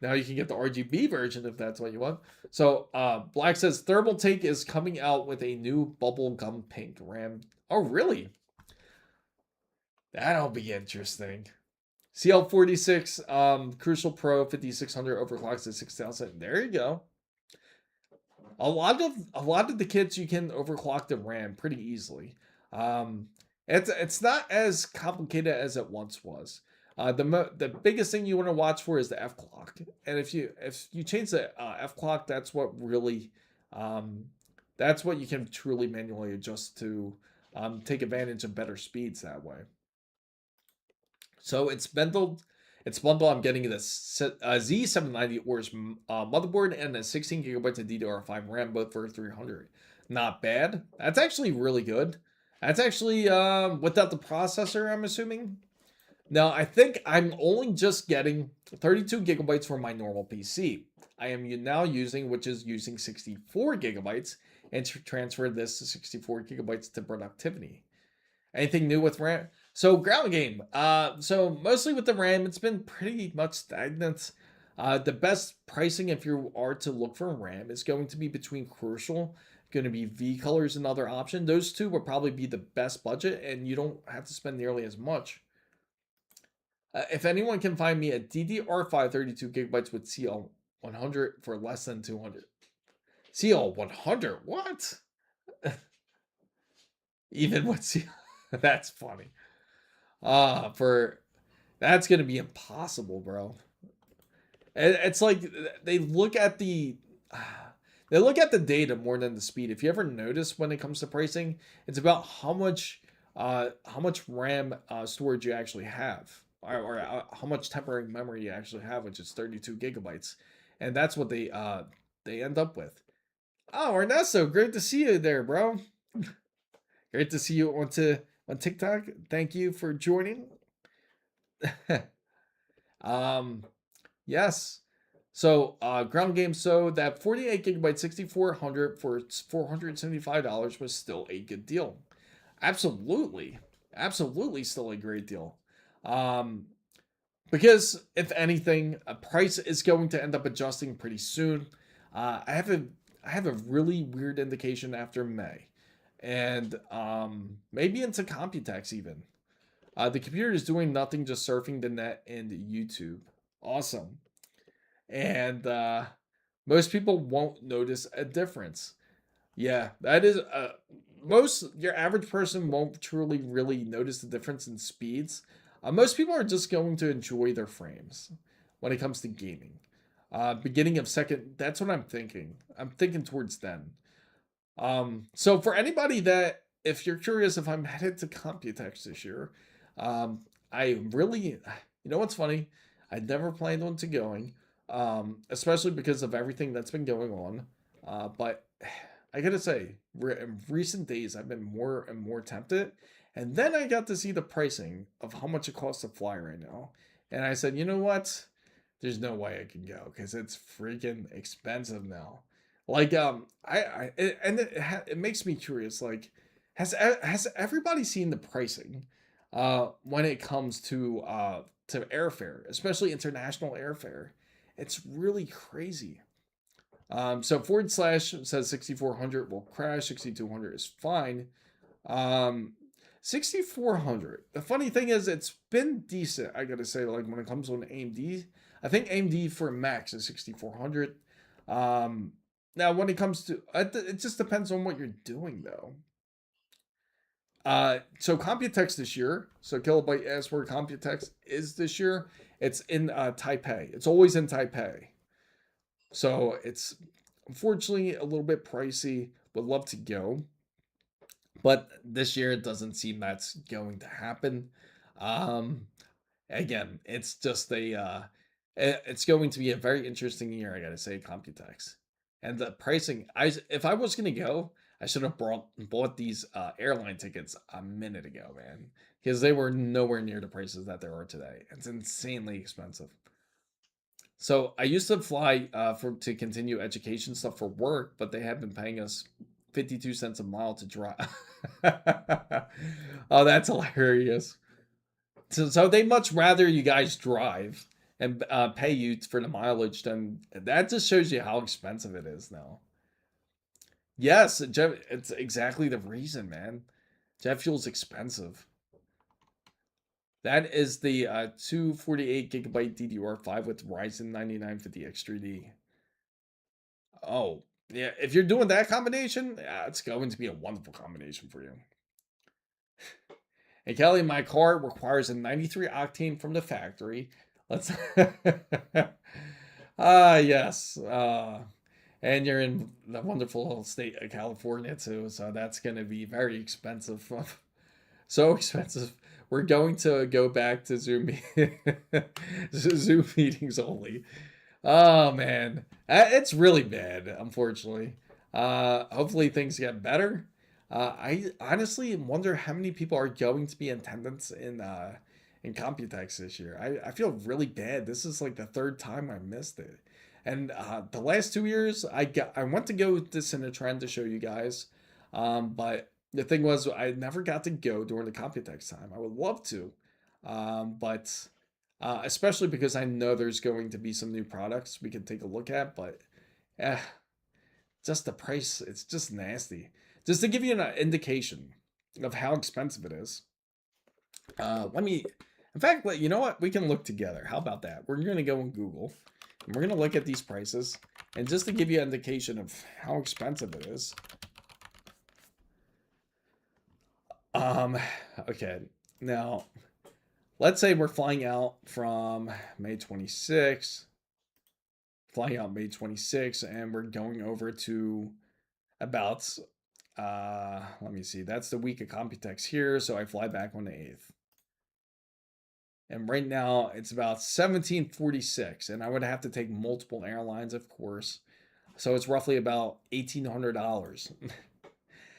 Now you can get the RGB version if that's what you want. So Black says Thermal Take is coming out with a new bubblegum pink RAM. Oh, really? That'll be interesting. CL46 Crucial Pro 5600 overclocks to 6000. There you go. A lot of the kits you can overclock the RAM pretty easily. It's not as complicated as it once was. The biggest thing you want to watch for is the F clock, and if you change the F clock, that's what really that's what you can truly manually adjust to take advantage of better speeds that way. So it's bundled. I'm getting this Z790 OR's motherboard and a 16 gigabytes of DDR5 RAM, both for 300. Not bad. That's actually really good. That's actually without the processor, I'm assuming. Now, I think I'm only just getting 32 gigabytes for my normal PC. I am now using 64 gigabytes, and to transfer this to 64 gigabytes to productivity. Anything new with RAM? So ground game. So mostly with the RAM, it's been pretty much stagnant. The best pricing if you are to look for RAM is going to be between Crucial, going to be V Color's another option. Those two will probably be the best budget, and you don't have to spend nearly as much. If anyone can find me a DDR5 32 gigabytes with CL100 for less than 200. CL100? What? Even with CL, that's funny. For that's gonna be impossible, bro. It's like they look at the data more than the speed. If you ever notice when it comes to pricing, it's about how much RAM storage you actually have, or how much temporary memory you actually have, which is 32 gigabytes, and that's what they end up with. Oh, Ernesto, great to see you there, bro. Great to see you on TikTok. Thank you for joining. Yes. So ground game. So that 48 gigabyte 6400 for $475 was still a good deal. Absolutely, absolutely, still a great deal. Because if anything, a price is going to end up adjusting pretty soon. I have a really weird indication after May, and maybe into Computex even. The computer is doing nothing, just surfing the net and YouTube. Awesome. And most people won't notice a difference. Yeah, that is your average person won't truly really notice the difference in speeds. Most people are just going to enjoy their frames when it comes to gaming. Beginning of second, that's what I'm thinking. I'm thinking towards then. So for anybody that, if you're curious if I'm headed to Computex this year, I really, you know what's funny? I never planned on to going, especially because of everything that's been going on. But I gotta say, in recent days, I've been more and more tempted. And then I got to see the pricing of how much it costs to fly right now. And I said, you know what? There's no way I can go because it's freaking expensive now. Like, it makes me curious. Like, has everybody seen the pricing when it comes to airfare, especially international airfare? It's really crazy. So forward slash says 6400 will crash, 6200 is fine. 6400. The funny thing is, it's been decent. I gotta say, like when it comes on AMD, I think AMD for max is 6400. Now when it comes to it just depends on what you're doing though. So Computex this year. So Kilobyte asked where Computex is this year. It's in Taipei. It's always in Taipei. So it's unfortunately a little bit pricey. Would love to go, but this year it doesn't seem that's going to happen. Again, it's just it's going to be a very interesting year. I gotta say, Computex, and the pricing. If I was gonna go, I should have bought these airline tickets a minute ago, man, because they were nowhere near the prices that there are today. It's insanely expensive. So I used to fly to continue education stuff for work, but they have been paying us 52 cents a mile to drive. Oh, that's hilarious. So they much rather you guys drive and pay you for the mileage than that. Just shows you how expensive it is now. Yes, it's exactly the reason, man. Jet fuel's expensive. That is the 248 gigabyte DDR5 with Ryzen 9950X3D. Oh, yeah. If you're doing that combination, it's going to be a wonderful combination for you. And Kelly, my car requires a 93 octane from the factory. Let's. Yes. And you're in the wonderful state of California too, so that's going to be very expensive. So expensive. We're going to go back to Zoom Zoom meetings only. Oh man, it's really bad, unfortunately. Hopefully things get better. I honestly wonder how many people are going to be in attendance in Computex this year. I feel really bad. This is like the third time I missed it, and the last 2 years I went to go with this in a trend to show you guys, but The thing was, I never got to go during the Computex time. I would love to, but especially because I know there's going to be some new products we can take a look at. But eh, just the price, it's just nasty. Just to give you an indication of how expensive it is. Let me, in fact, you know what? We can look together. How about that? We're going to go on Google and we're going to look at these prices. And just to give you an indication of how expensive it is. Okay. Now, let's say we're flying out from May 26th. Flying out May 26th, and we're going over to about, let me see. That's the week of Computex here, so I fly back on the 8th. And right now, it's about 1746, and I would have to take multiple airlines, of course. So it's roughly about $1,800.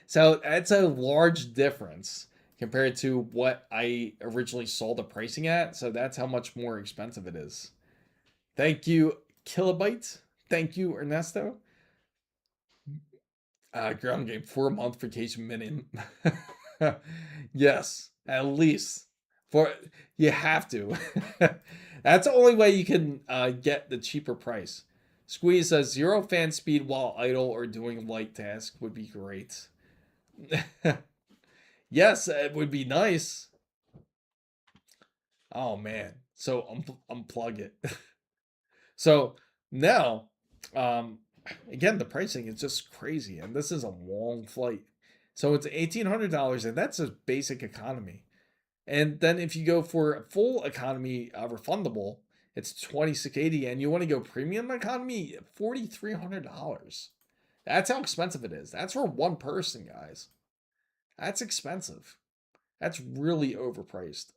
So that's a large difference compared to what I originally saw the pricing at. So that's how much more expensive it is. Thank you, Kilobyte. Thank you, Ernesto. Ground game, 4-month vacation minimum. Yes, at least. You have to. That's the only way you can get the cheaper price. Squeeze says 0 fan speed while idle or doing light tasks would be great. Yes, it would be nice. Oh man. So unplug it. So now, again, the pricing is just crazy, and this is a long flight. So it's $1,800, and that's a basic economy. And then if you go for a full economy refundable, it's $2,680, and you want to go premium economy, $4,300. That's how expensive it is. That's for one person, guys. That's expensive. That's really overpriced.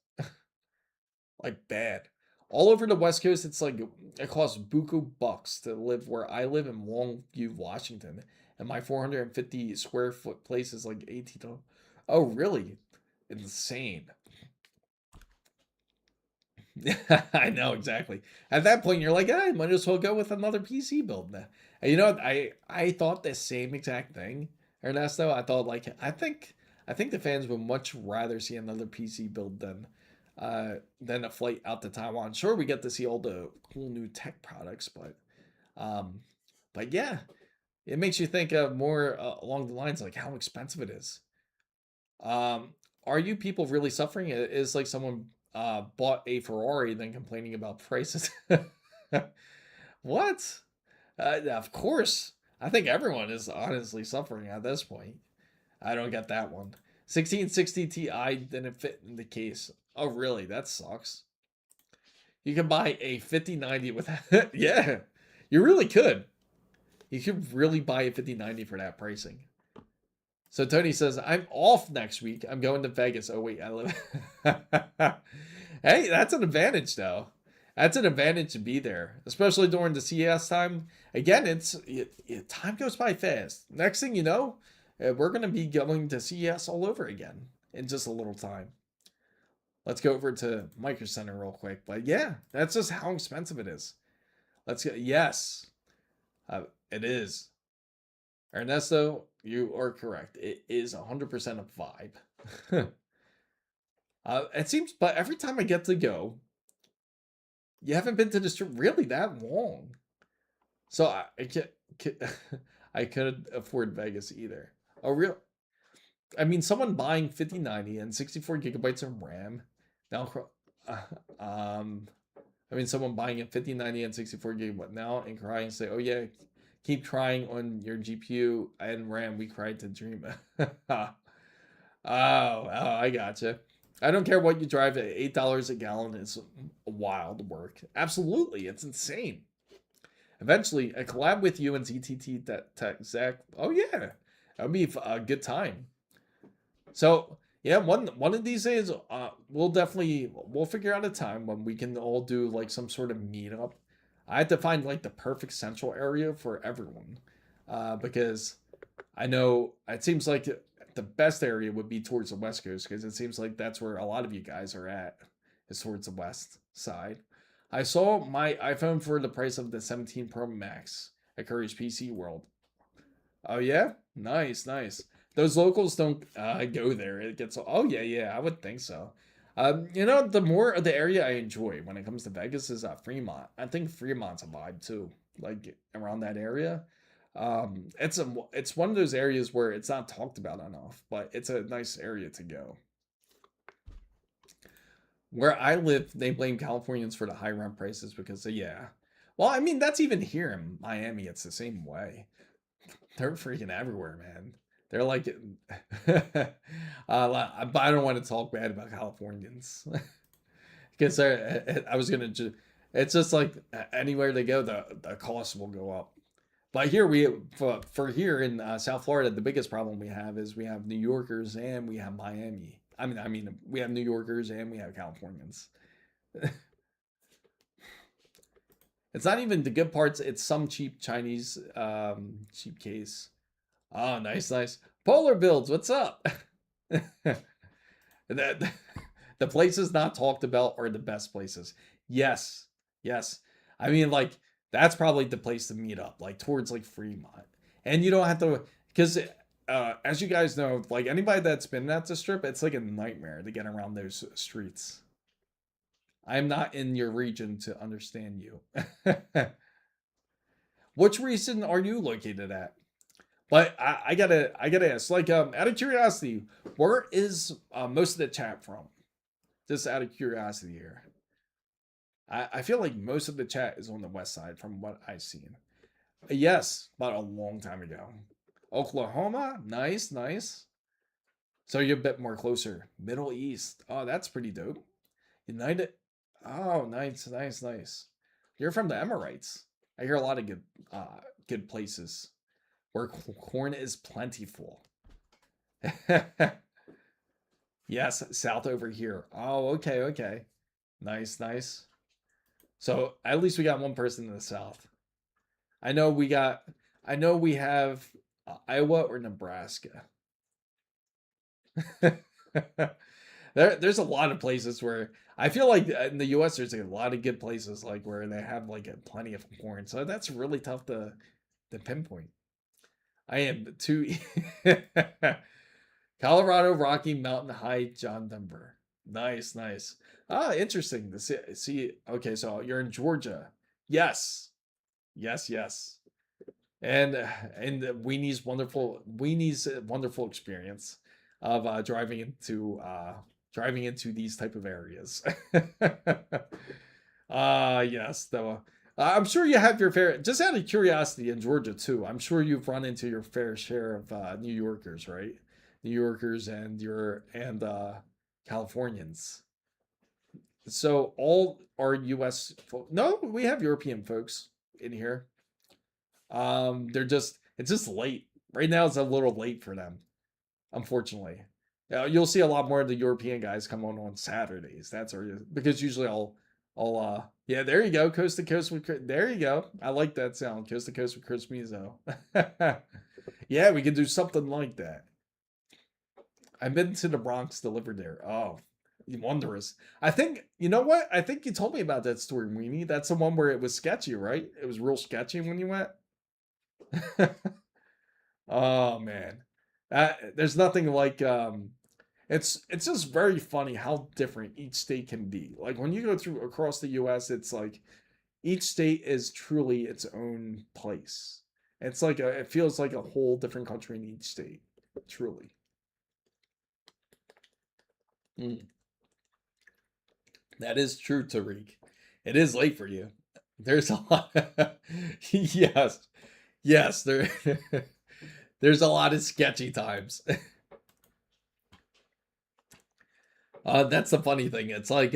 Like bad. All over the West Coast, it's like it costs buku bucks to live where I live in Longview, Washington, and my 450 square foot place is like $18. Oh, really? Insane. I know exactly. At that point, you're like, I might as well go with another PC build. And you know what? I thought the same exact thing, Ernesto. I thought like I think the fans would much rather see another PC build than a flight out to Taiwan. Sure, we get to see all the cool new tech products, but yeah, it makes you think of more along the lines like how expensive it is. Are you people really suffering? It is like someone bought a Ferrari then complaining about prices. What? Of course. I think everyone is honestly suffering at this point. I don't get that one. 1660 Ti didn't fit in the case. Oh, really? That sucks. You can buy a 5090 with yeah, you really could. You could really buy a 5090 for that pricing. So Tony says, I'm off next week. I'm going to Vegas. Oh, wait, I live. Hey, that's an advantage, though. That's an advantage to be there, especially during the CES time. Again, time goes by fast. Next thing you know, we're going to be going to CES all over again in just a little time. Let's go over to Micro Center real quick. But yeah, that's just how expensive it is. Let's go. Yes, it is. Ernesto, you are correct. It is 100% a vibe. It seems, but every time I get to go, you haven't been to the strip really that long. So I couldn't afford Vegas either. Oh, real? I mean, someone buying 5090 and 64 gigabytes of RAM. Now, I mean, someone buying a 5090 and 64 gigabyte now and crying and say, oh yeah, keep crying on your GPU and RAM. We cried to dream. Oh, I gotcha. I don't care what you drive at $8 a gallon is wild work. Absolutely, it's insane. Eventually, a collab with you and ZTT Tech Zach. Oh yeah, that'd be a good time. So yeah, one of these days, we'll figure out a time when we can all do like some sort of meetup. I had to find like the perfect central area for everyone, because I know it seems like the best area would be towards the West Coast because it seems like that's where a lot of you guys are at, is towards the West side. I saw my iPhone for the price of the 17 Pro Max at Curry's PC World. Oh yeah, nice. those locals don't go there. It gets, oh yeah, I would think so. You know, the more of the area I enjoy when it comes to Vegas is Fremont. I think Fremont's a vibe too, like around that area. It's one of those areas where it's not talked about enough, but it's a nice area to go. Where I live, they blame Californians for the high rent prices because yeah. Well, I mean, that's even here in Miami. It's the same way. They're freaking everywhere, man. They're like, but I don't want to talk bad about Californians because I was gonna. It's just like anywhere they go, the cost will go up. But here for here in South Florida, the biggest problem we have is we have New Yorkers and we have Miami. I mean, we have New Yorkers and we have Californians. It's not even the good parts. It's some cheap Chinese cheap case. Oh, nice. Polar Builds, what's up? that the places not talked about are the best places. Yes. I mean, like that's probably the place to meet up, like towards like Fremont, and you don't have to because as you guys know, like anybody that's been at the strip, it's like a nightmare to get around those streets. I'm not in your region to understand you. Which region are you located at? But I gotta ask, like, out of curiosity, where is most of the chat from? Just out of curiosity here. I feel like most of the chat is on the west side from what I've seen. Yes, but a long time ago. Oklahoma, nice. So you're a bit more closer. Middle East. Oh, that's pretty dope. United. Oh, nice. You're from the Emirates. I hear a lot of good places where corn is plentiful. Yes, south over here. Oh, okay. Nice. So at least we got one person in the south. I know we have Iowa or Nebraska. There's a lot of places where I feel like in the US there's a lot of good places like where they have like plenty of corn. So that's really tough to pinpoint. I am too Colorado, Rocky Mountain High, John Denver. Nice. Ah, interesting to see. Okay, so you're in Georgia. Yes. And Weenie's wonderful experience of driving into these type of areas. Yes, though. I'm sure you have your fair. Just out of curiosity, in Georgia too. I'm sure you've run into your fair share of New Yorkers, right? New Yorkers and Californians. So all are U.S. No, we have European folks in here. It's just late right now. It's a little late for them, unfortunately. You'll see a lot more of the European guys come on Saturdays. That's because usually yeah, there you go, coast to coast with there you go. I like that sound, coast to coast with Chris Mizo. Yeah, we could do something like that. I've been to the Bronx, delivered there. Oh, wondrous. I think you know what? I think you told me about that story, Weenie. That's the one where it was sketchy, right? It was real sketchy when you went. Oh man, there's nothing like it's just very funny how different each state can be. Like when you go through across the U.S., it's like each state is truly its own place. It's like it feels like a whole different country in each state, truly. Mm. That is true, Tariq. It is late for you. There's a lot. Yes, there's a lot of sketchy times. That's the funny thing. It's like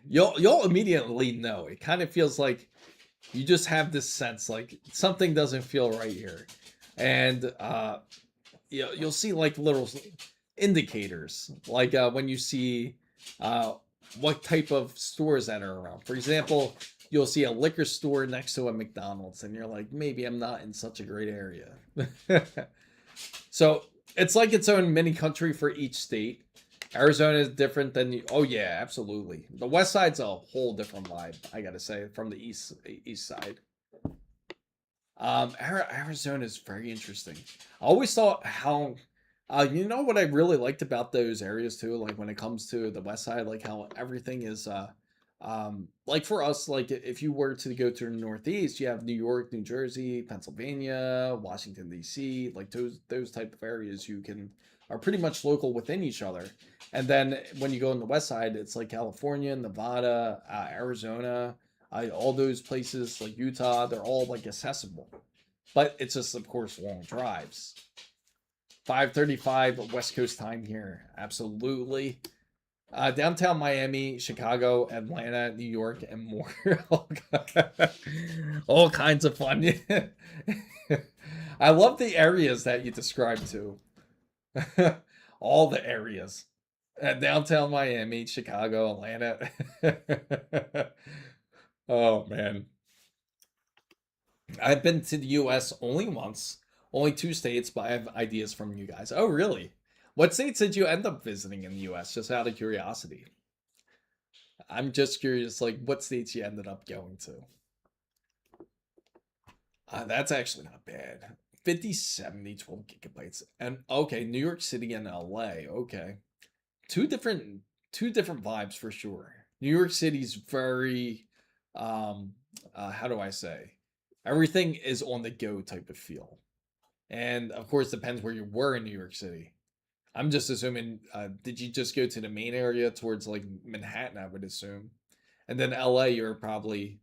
you'll immediately know. It kind of feels like you just have this sense like something doesn't feel right here, and you'll see like little indicators, like when you see what type of stores that are around. For example, you'll see a liquor store next to a McDonald's, and you're like, maybe I'm not in such a great area. So it's like its own mini country for each state. Arizona is different than oh yeah, absolutely. The west side's a whole different vibe, I gotta say, from the east side. Arizona is very interesting. I always thought how, you know what I really liked about those areas too, like when it comes to the west side, like how everything is, like for us, like if you were to go to the Northeast, you have New York, New Jersey, Pennsylvania, Washington D.C., like those type of areas you can are pretty much local within each other. And then when you go on the west side, it's like California, Nevada, Arizona, all those places like Utah, they're all like accessible. But it's just, of course, long drives. 5:35 West Coast time here. Absolutely. Downtown Miami, Chicago, Atlanta, New York, and more. All kinds of fun. I love the areas that you described too. All the areas. Downtown Miami, Chicago, Atlanta. Oh man. I've been to the US only once, only 2 states, but I have ideas from you guys. Oh, really? What states did you end up visiting in the US, just out of curiosity? I'm just curious, like, what states you ended up going to. That's actually not bad. 50, 70, 12 gigabytes. And okay, New York City and LA. Okay. Two different two different vibes for sure. New York City's very how do I say? Everything is on the go type of feel. And of course depends where you were in New York City. I'm just assuming did you just go to the main area towards like Manhattan, I would assume. And then LA you're probably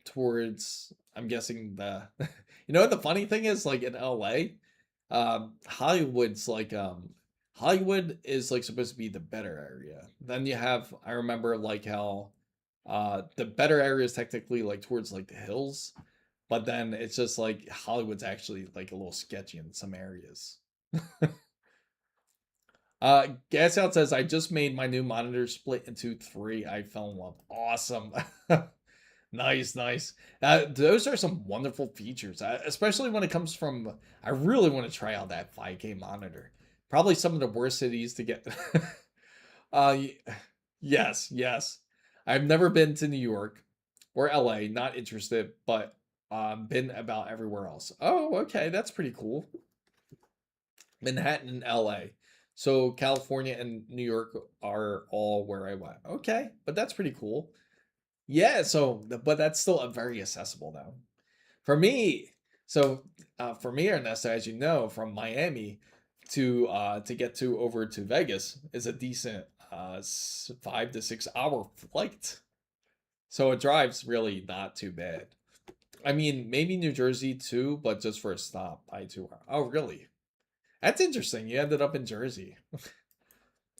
towards I'm guessing the you know what the funny thing is like in LA Hollywood's like Hollywood is like supposed to be the better area. Then you have I remember like how the better area is technically like towards like the hills, but then it's just like Hollywood's actually like a little sketchy in some areas. Gas Out says I just made my new monitor split into three. I fell in love. Awesome. Nice, nice. Those are some wonderful features, especially when it comes from. I really want to try out that 5K monitor. Probably some of the worst cities to get. y- yes, yes. I've never been to New York or LA. Not interested, but been about everywhere else. Oh, okay, that's pretty cool. Manhattan and LA. So California and New York are all where I went. Okay, but that's pretty cool. Yeah, so but that's still a very accessible though. For me, so for me, Ernesto, as you know, from Miami to get to over to Vegas is a decent 5 to 6 hour flight. So it drives really not too bad. I mean, maybe New Jersey too, but just for a stop, I too. Oh, really? That's interesting. You ended up in Jersey.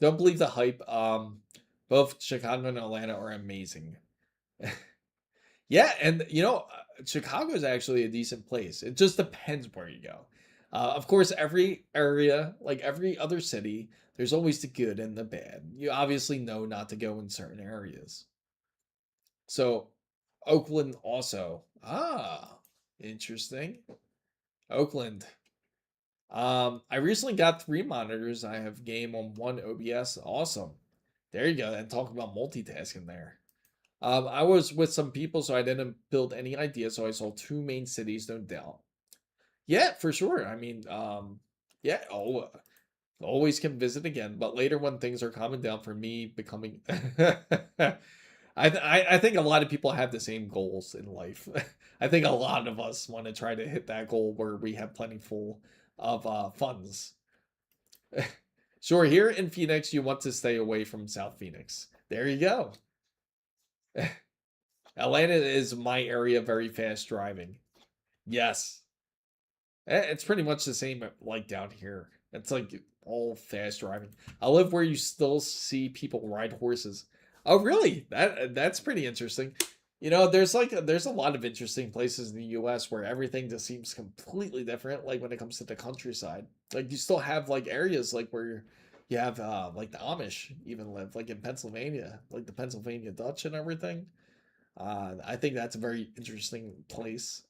Don't believe the hype. Both Chicago and Atlanta are amazing. Yeah, and you know, Chicago is actually a decent place. It just depends where you go. Of course, every area, like every other city, there's always the good and the bad. You obviously know not to go in certain areas. So, Oakland also. Ah, interesting. Oakland. I recently got 3 monitors. I have game on one OBS. Awesome. There you go. And talk about multitasking there. I was with some people, so I didn't build any ideas. So I saw 2 main cities, no doubt. Yeah, for sure. I mean, yeah, always can visit again. But later, when things are calming down for me, becoming, I think a lot of people have the same goals in life. I think a lot of us want to try to hit that goal where we have plenty full of funds. Sure, here in Phoenix, you want to stay away from South Phoenix. There you go. Atlanta is my area, very fast driving. Yes. It's pretty much the same like down here. It's like all fast driving. I live where you still see people ride horses. Oh, really? That's pretty interesting. You know, there's a lot of interesting places in the US where everything just seems completely different, like when it comes to the countryside. Like you still have like areas like where you have like the Amish even live, like in Pennsylvania, like the Pennsylvania Dutch and everything. I think that's a very interesting place.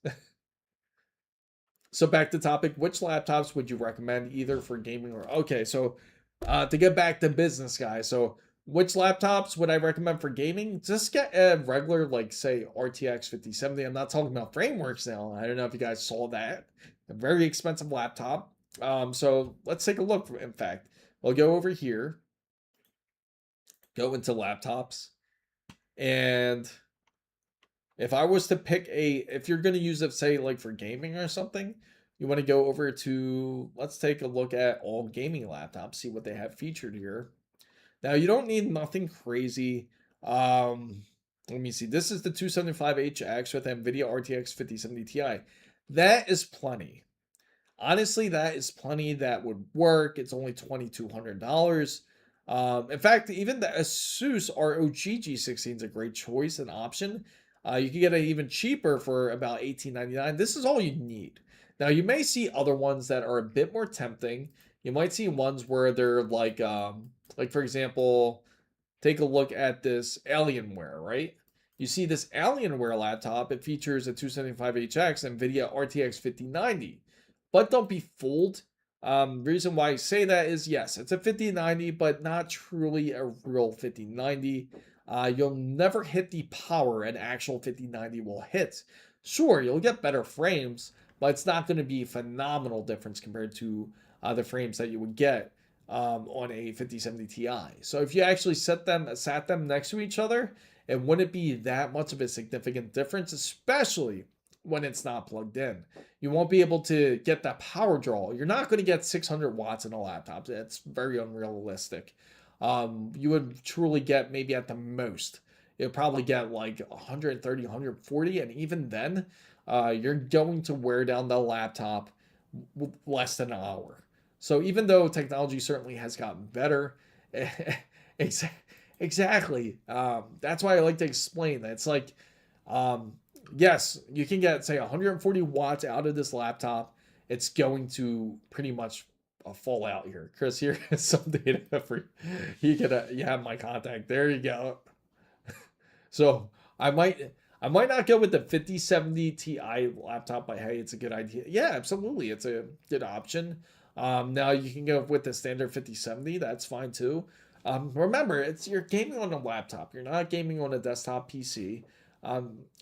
So back to topic, which laptops would you recommend either for gaming or okay, so to get back to business guys. So which laptops would I recommend for gaming? Just get a regular, like, say, RTX 5070. I'm not talking about frameworks now. I don't know if you guys saw that. A very expensive laptop. So let's take a look, in fact. We'll go over here, go into laptops, and if I was to pick if you're going to use it, say, like for gaming or something, you want to go over to, let's take a look at all gaming laptops, see what they have featured here. Now, you don't need nothing crazy. Let me see. This is the 275HX with NVIDIA RTX 5070 Ti. That is plenty. Honestly, that is plenty. That would work. It's only $2,200. In fact, even the ASUS ROG G16 is a great choice and option. You can get it even cheaper for about $18.99. This is all you need. Now, you may see other ones that are a bit more tempting. You might see ones where they're like for example, take a look at this Alienware, right? You see this Alienware laptop, it features a 275HX NVIDIA RTX 5090. But don't be fooled. Reason why I say that is, yes, it's a 5090, but not truly a real 5090. You'll never hit the power an actual 5090 will hit. Sure, you'll get better frames, but it's not going to be a phenomenal difference compared to the frames that you would get on a 5070 Ti. So if you actually sat them next to each other, it wouldn't be that much of a significant difference, especially when it's not plugged in. You won't be able to get that power draw. You're not going to get 600 watts in a laptop. That's very unrealistic. You would truly get maybe at the most, you'll probably get like 130, 140, and even then, you're going to wear down the laptop less than an hour. So even though technology certainly has gotten better, exactly. That's why I like to explain that. It's like, yes, you can get, say, 140 watts out of this laptop. It's going to pretty much fall out here. Chris, here is some data for you. You have my contact. There you go. So I might not go with the 5070 Ti laptop, but hey, it's a good idea. Yeah, absolutely. It's a good option. Now you can go with the standard 5070. That's fine too. Remember, you're gaming on a laptop. You're not gaming on a desktop PC.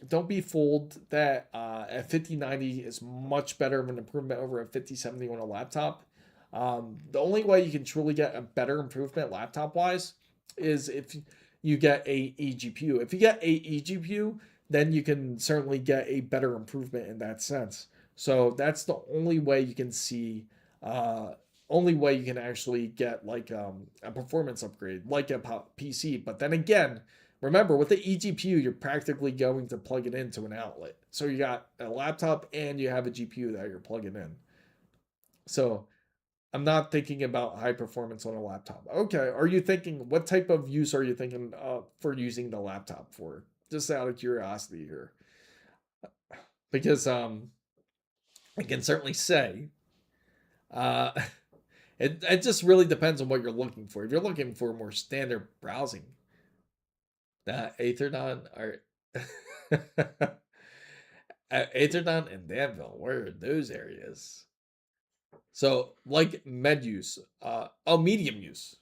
Don't be fooled that a 5090 is much better of an improvement over a 5070 on a laptop. The only way you can truly get a better improvement laptop-wise is if you get a eGPU. If you get a eGPU, then you can certainly get a better improvement in that sense. So that's the only way you can see, only way you can actually get like a performance upgrade, like a PC. But then again, remember, with the eGPU, you're practically going to plug it into an outlet. So you got a laptop and you have a GPU that you're plugging in. So I'm not thinking about high performance on a laptop. Okay, are you thinking, what type of use are you thinking for using the laptop for? Just out of curiosity here. Because I can certainly say, uh, it just really depends on what you're looking for. If you're looking for more standard browsing, Aetherdon or Aetherdon and Danville, where are those areas? So like med use, medium use.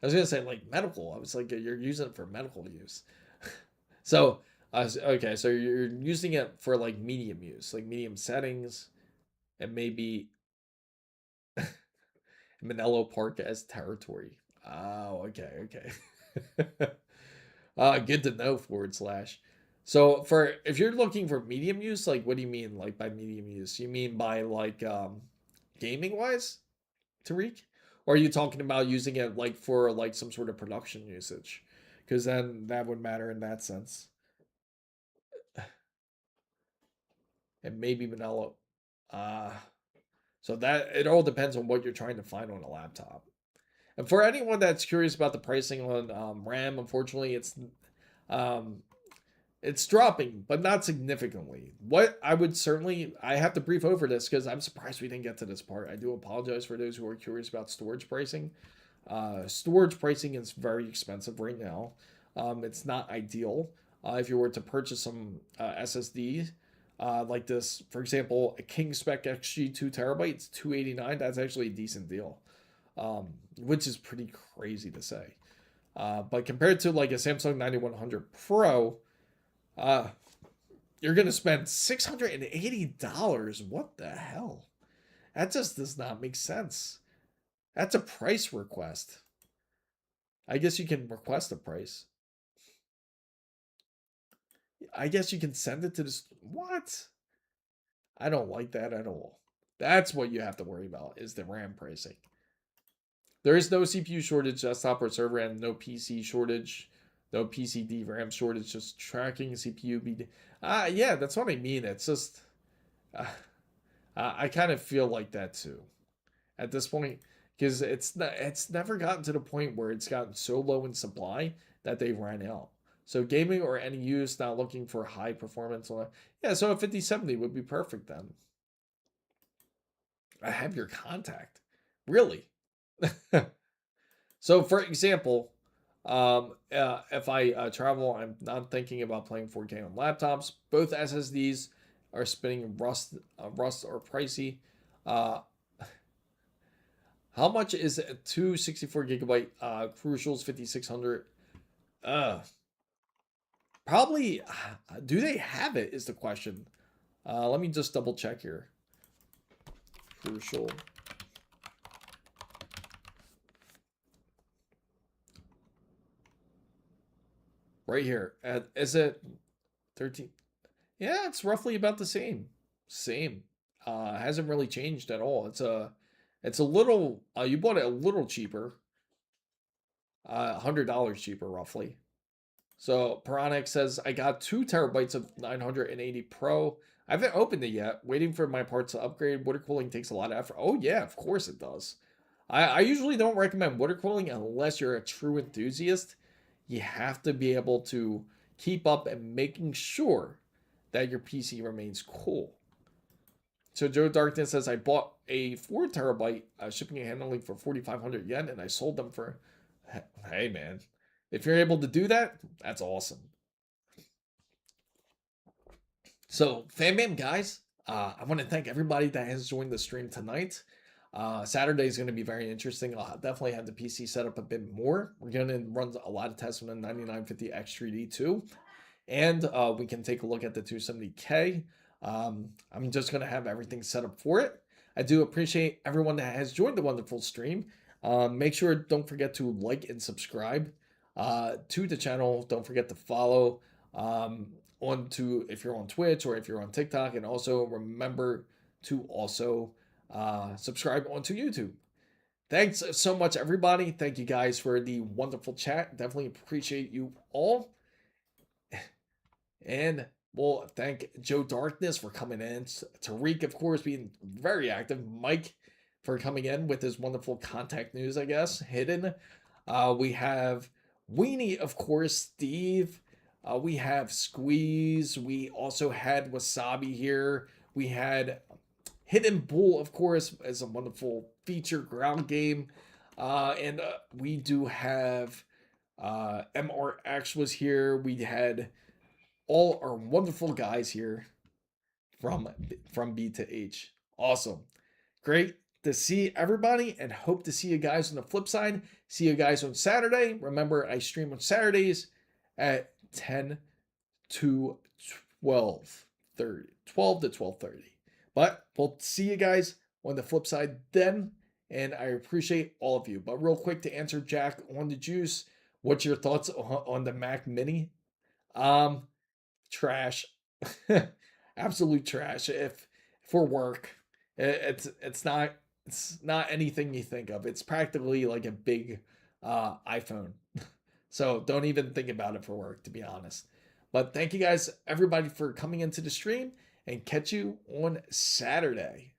I was gonna say like medical. I was like, you're using it for medical use. So okay, so you're using it for like medium use, like medium settings, and maybe Manello Park as territory. Oh, okay. Good to know, /. So for if you're looking for medium use, like what do you mean like by medium use? You mean by like gaming wise, Tariq? Or are you talking about using it like for like some sort of production usage? Because then that would matter in that sense. And maybe Manello. So that it all depends on what you're trying to find on a laptop. And for anyone that's curious about the pricing on RAM, unfortunately, it's dropping, but not significantly. What I would certainly, I have to brief over this because I'm surprised we didn't get to this part. I do apologize for those who are curious about storage pricing. Storage pricing is very expensive right now. It's not ideal. If you were to purchase some SSDs, like this, for example, a King Spec XG 2 TB, it's $289. That's actually a decent deal, which is pretty crazy to say. But compared to like a Samsung 9100 Pro, you're going to spend $680. What the hell? That just does not make sense. That's a price request. I guess you can request a price. I guess you can send it to this. What? I don't like that at all. That's what you have to worry about is the RAM pricing. There is no CPU shortage, desktop or server, and no PC shortage, no PC DRAM shortage, just tracking CPU. Yeah, that's what I mean. It's just, I kind of feel like that too at this point because it's never gotten to the point where it's gotten so low in supply that they ran out. So gaming or any use not looking for high performance. Yeah, so a 5070 would be perfect then. I have your contact. Really? So, for example, if I travel, I'm not thinking about playing 4K on laptops. Both SSDs are spinning Rust or pricey. How much is a 264 gigabyte Crucials 5600? Probably. Do they have it? Is the question. Let me just double check here. Crucial. Right here. Is it 13? Yeah, it's roughly about the same. Same. Hasn't really changed at all. It's a little. You bought it a little cheaper. $100 cheaper, roughly. So Piranix says I got 2 terabytes of 980 Pro. I haven't opened it yet. Waiting for my parts to upgrade. Water cooling takes a lot of effort. Oh yeah, of course it does. I usually don't recommend water cooling unless you're a true enthusiast. You have to be able to keep up and making sure that your PC remains cool. So Joe Darkness says I bought a 4 terabyte shipping and handling for 4,500 yen and I sold them for. Hey man, if you're able to do that, that's awesome. So FanBam guys, I want to thank everybody that has joined the stream tonight. Saturday is going to be very interesting. I'll definitely have the PC set up a bit more. We're going to run a lot of tests on the 9950X3D too. And we can take a look at the 270K. I'm just going to have everything set up for it. I do appreciate everyone that has joined the wonderful stream. Make sure, don't forget to like and subscribe to the channel. Don't forget to follow if you're on Twitch or if you're on TikTok. And also remember to also subscribe onto YouTube. Thanks so much, everybody. Thank you guys for the wonderful chat. Definitely appreciate you all. And we'll thank Joe Darkness for coming in. Tariq, of course, being very active. Mike for coming in with his wonderful contact news, I guess, hidden. We have Weenie, of course, Steve. We have Squeeze. We also had Wasabi here. We had Hidden Bull, of course, as a wonderful feature ground game. And we do have MRX was here. We had all our wonderful guys here from B to H. Awesome. Great to see everybody and hope to see you guys on the flip side. See you guys on Saturday. Remember, I stream on Saturdays at 10 to 12:30. 12 to 12:30. But we'll see you guys on the flip side then. And I appreciate all of you. But real quick to answer Jack on the juice, what's your thoughts on the Mac Mini? Trash. Absolute trash. If for work, it's not anything you think of. It's practically like a big iPhone. So don't even think about it for work, to be honest. But thank you guys, everybody, for coming into the stream, and catch you on Saturday.